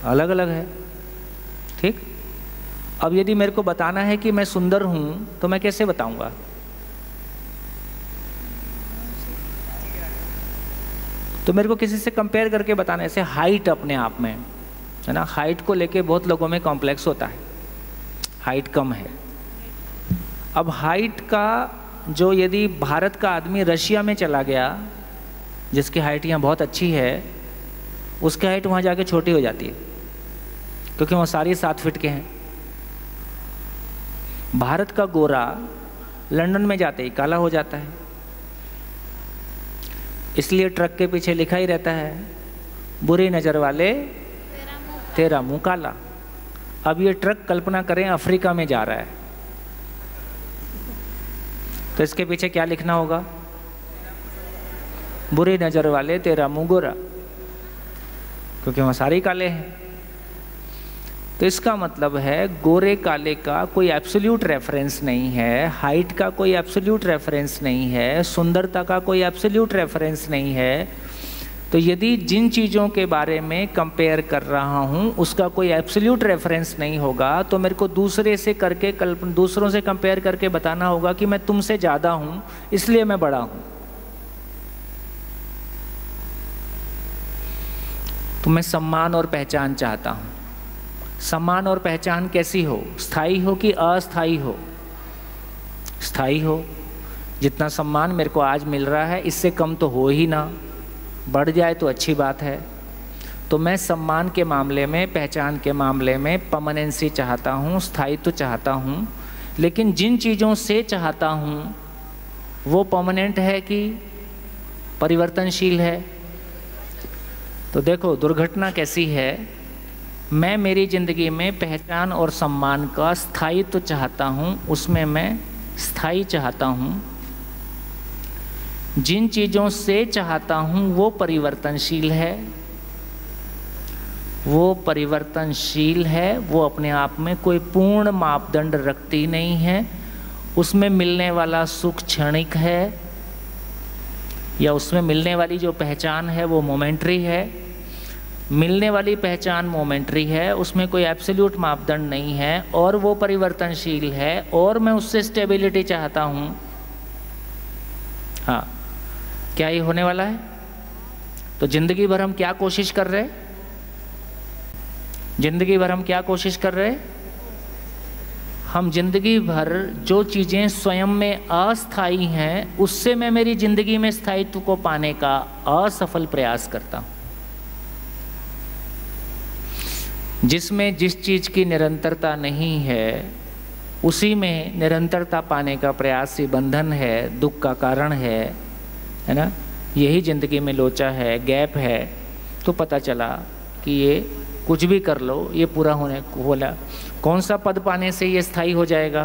अलग अलग है। ठीक। अब यदि मेरे को बताना है कि मैं सुंदर हूँ तो मैं कैसे बताऊँगा? तो मेरे को किसी से कंपेयर करके बताना है। जैसे हाइट अपने आप में है ना, हाइट को लेके बहुत लोगों में कॉम्प्लेक्स होता है, हाइट कम है। अब हाइट का जो यदि भारत का आदमी रशिया में चला गया, जिसकी हाइट यहाँ बहुत अच्छी है, उसकी हाइट वहाँ जाके छोटी हो जाती है, क्योंकि वहाँ सारी 7 फीट के हैं। भारत का गोरा लंदन में जाते ही काला हो जाता है, इसलिए ट्रक के पीछे लिखा ही रहता है, बुरी नज़र वाले तेरा मुंह काला। अब ये ट्रक कल्पना करें अफ्रीका में जा रहा है, तो इसके पीछे क्या लिखना होगा? बुरी नज़र वाले तेरा मुंह गोरा, क्योंकि वहाँ सारे काले हैं। तो इसका मतलब है गोरे काले का कोई एब्सोल्यूट रेफरेंस नहीं है, हाइट का कोई एब्सोल्यूट रेफरेंस नहीं है, सुंदरता का कोई एब्सोल्यूट रेफरेंस नहीं है। तो यदि जिन चीज़ों के बारे में कंपेयर कर रहा हूँ उसका कोई एब्सोल्यूट रेफरेंस नहीं होगा, तो मेरे को दूसरों से कंपेयर करके बताना होगा कि मैं तुमसे ज़्यादा हूँ इसलिए मैं बड़ा हूँ। तो मैं सम्मान और पहचान चाहता हूँ। सम्मान और पहचान कैसी हो? स्थायी हो कि अस्थायी हो? स्थायी हो। जितना सम्मान मेरे को आज मिल रहा है इससे कम तो हो ही ना, बढ़ जाए तो अच्छी बात है। तो मैं सम्मान के मामले में, पहचान के मामले में परमानेंसी चाहता हूँ, स्थायित्व चाहता हूँ। लेकिन जिन चीज़ों से चाहता हूँ वो परमानेंट है कि परिवर्तनशील है? तो देखो दुर्घटना कैसी है, मैं मेरी ज़िंदगी में पहचान और सम्मान का स्थायित्व चाहता हूँ, उसमें मैं स्थायी चाहता हूँ। जिन चीज़ों से चाहता हूँ वो परिवर्तनशील है, वो परिवर्तनशील है, वो अपने आप में कोई पूर्ण मापदंड रखती नहीं है। उसमें मिलने वाला सुख क्षणिक है, या उसमें मिलने वाली जो पहचान है वो मोमेंटरी है। मिलने वाली पहचान मोमेंटरी है, उसमें कोई एब्सोल्यूट मापदंड नहीं है और वो परिवर्तनशील है, और मैं उससे स्टेबिलिटी चाहता हूँ। हाँ, क्या ये होने वाला है? तो जिंदगी भर हम क्या कोशिश कर रहे? जिंदगी भर हम क्या कोशिश कर रहे? हम जिंदगी भर जो चीज़ें स्वयं में अस्थायी हैं उससे मैं मेरी जिंदगी में स्थायित्व को पाने का असफल प्रयास करता हूँ। जिसमें जिस चीज़ की निरंतरता नहीं है उसी में निरंतरता पाने का प्रयास ही बंधन है, दुख का कारण है ना? यही ज़िंदगी में लोचा है, गैप है। तो पता चला कि ये कुछ भी कर लो ये पूरा होने वाला। कौन सा पद पाने से ये स्थायी हो जाएगा?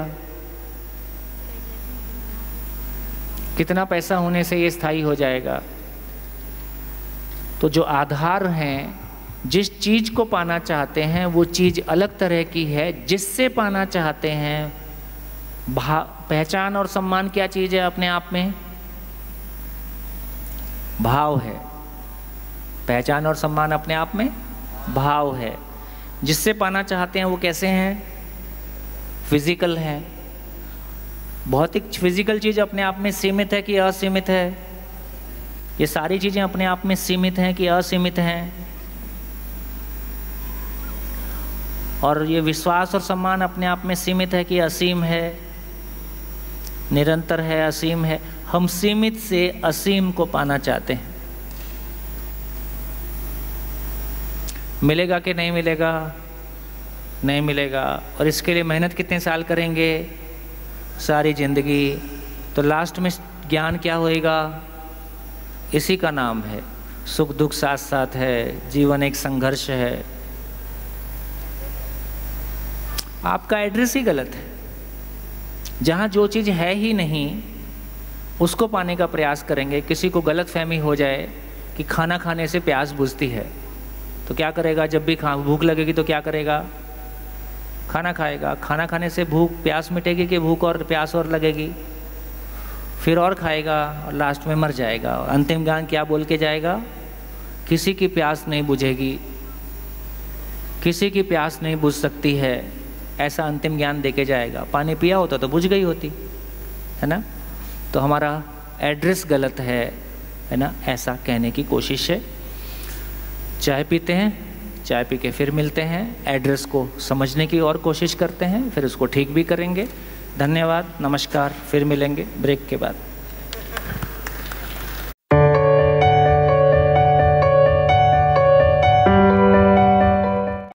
कितना पैसा होने से ये स्थायी हो जाएगा? तो जो आधार हैं, जिस चीज़ को पाना चाहते हैं वो चीज़ अलग तरह की है, जिससे पाना चाहते हैं पहचान और सम्मान क्या चीज़ है? अपने आप में भाव है। पहचान और सम्मान अपने आप में भाव है। जिससे पाना चाहते हैं वो कैसे हैं? फिजिकल है। भौतिक फिजिकल चीज़ अपने आप में सीमित है कि असीमित है? ये सारी चीज़ें अपने आप में सीमित हैं कि असीमित हैं? और ये विश्वास और सम्मान अपने आप में सीमित है कि असीम है, निरंतर है, असीम है? हम सीमित से असीम को पाना चाहते हैं। मिलेगा कि नहीं मिलेगा? नहीं मिलेगा। और इसके लिए मेहनत कितने साल करेंगे? सारी जिंदगी। तो लास्ट में ज्ञान क्या होएगा? इसी का नाम है सुख दुख साथ साथ है, जीवन एक संघर्ष है। आपका एड्रेस ही गलत है। जहाँ जो चीज़ है ही नहीं उसको पाने का प्रयास करेंगे। किसी को गलत फहमी हो जाए कि खाना खाने से प्यास बुझती है, तो क्या करेगा? जब भी भूख लगेगी तो क्या करेगा? खाना खाएगा। खाना खाने से प्यास मिटेगी कि भूख और प्यास और लगेगी? फिर और खाएगा और लास्ट में मर जाएगा। और अंतिम ज्ञान क्या बोल के जाएगा? किसी की प्यास नहीं बुझेगी, किसी की प्यास नहीं बुझ सकती है, ऐसा अंतिम ज्ञान देके जाएगा। पानी पिया होता तो बुझ गई होती, है ना? तो हमारा एड्रेस गलत है ना? ऐसा कहने की कोशिश है। चाय पीते हैं, चाय पी के फिर मिलते हैं, एड्रेस को समझने की और कोशिश करते हैं, फिर उसको ठीक भी करेंगे। धन्यवाद, नमस्कार, फिर मिलेंगे ब्रेक के बाद।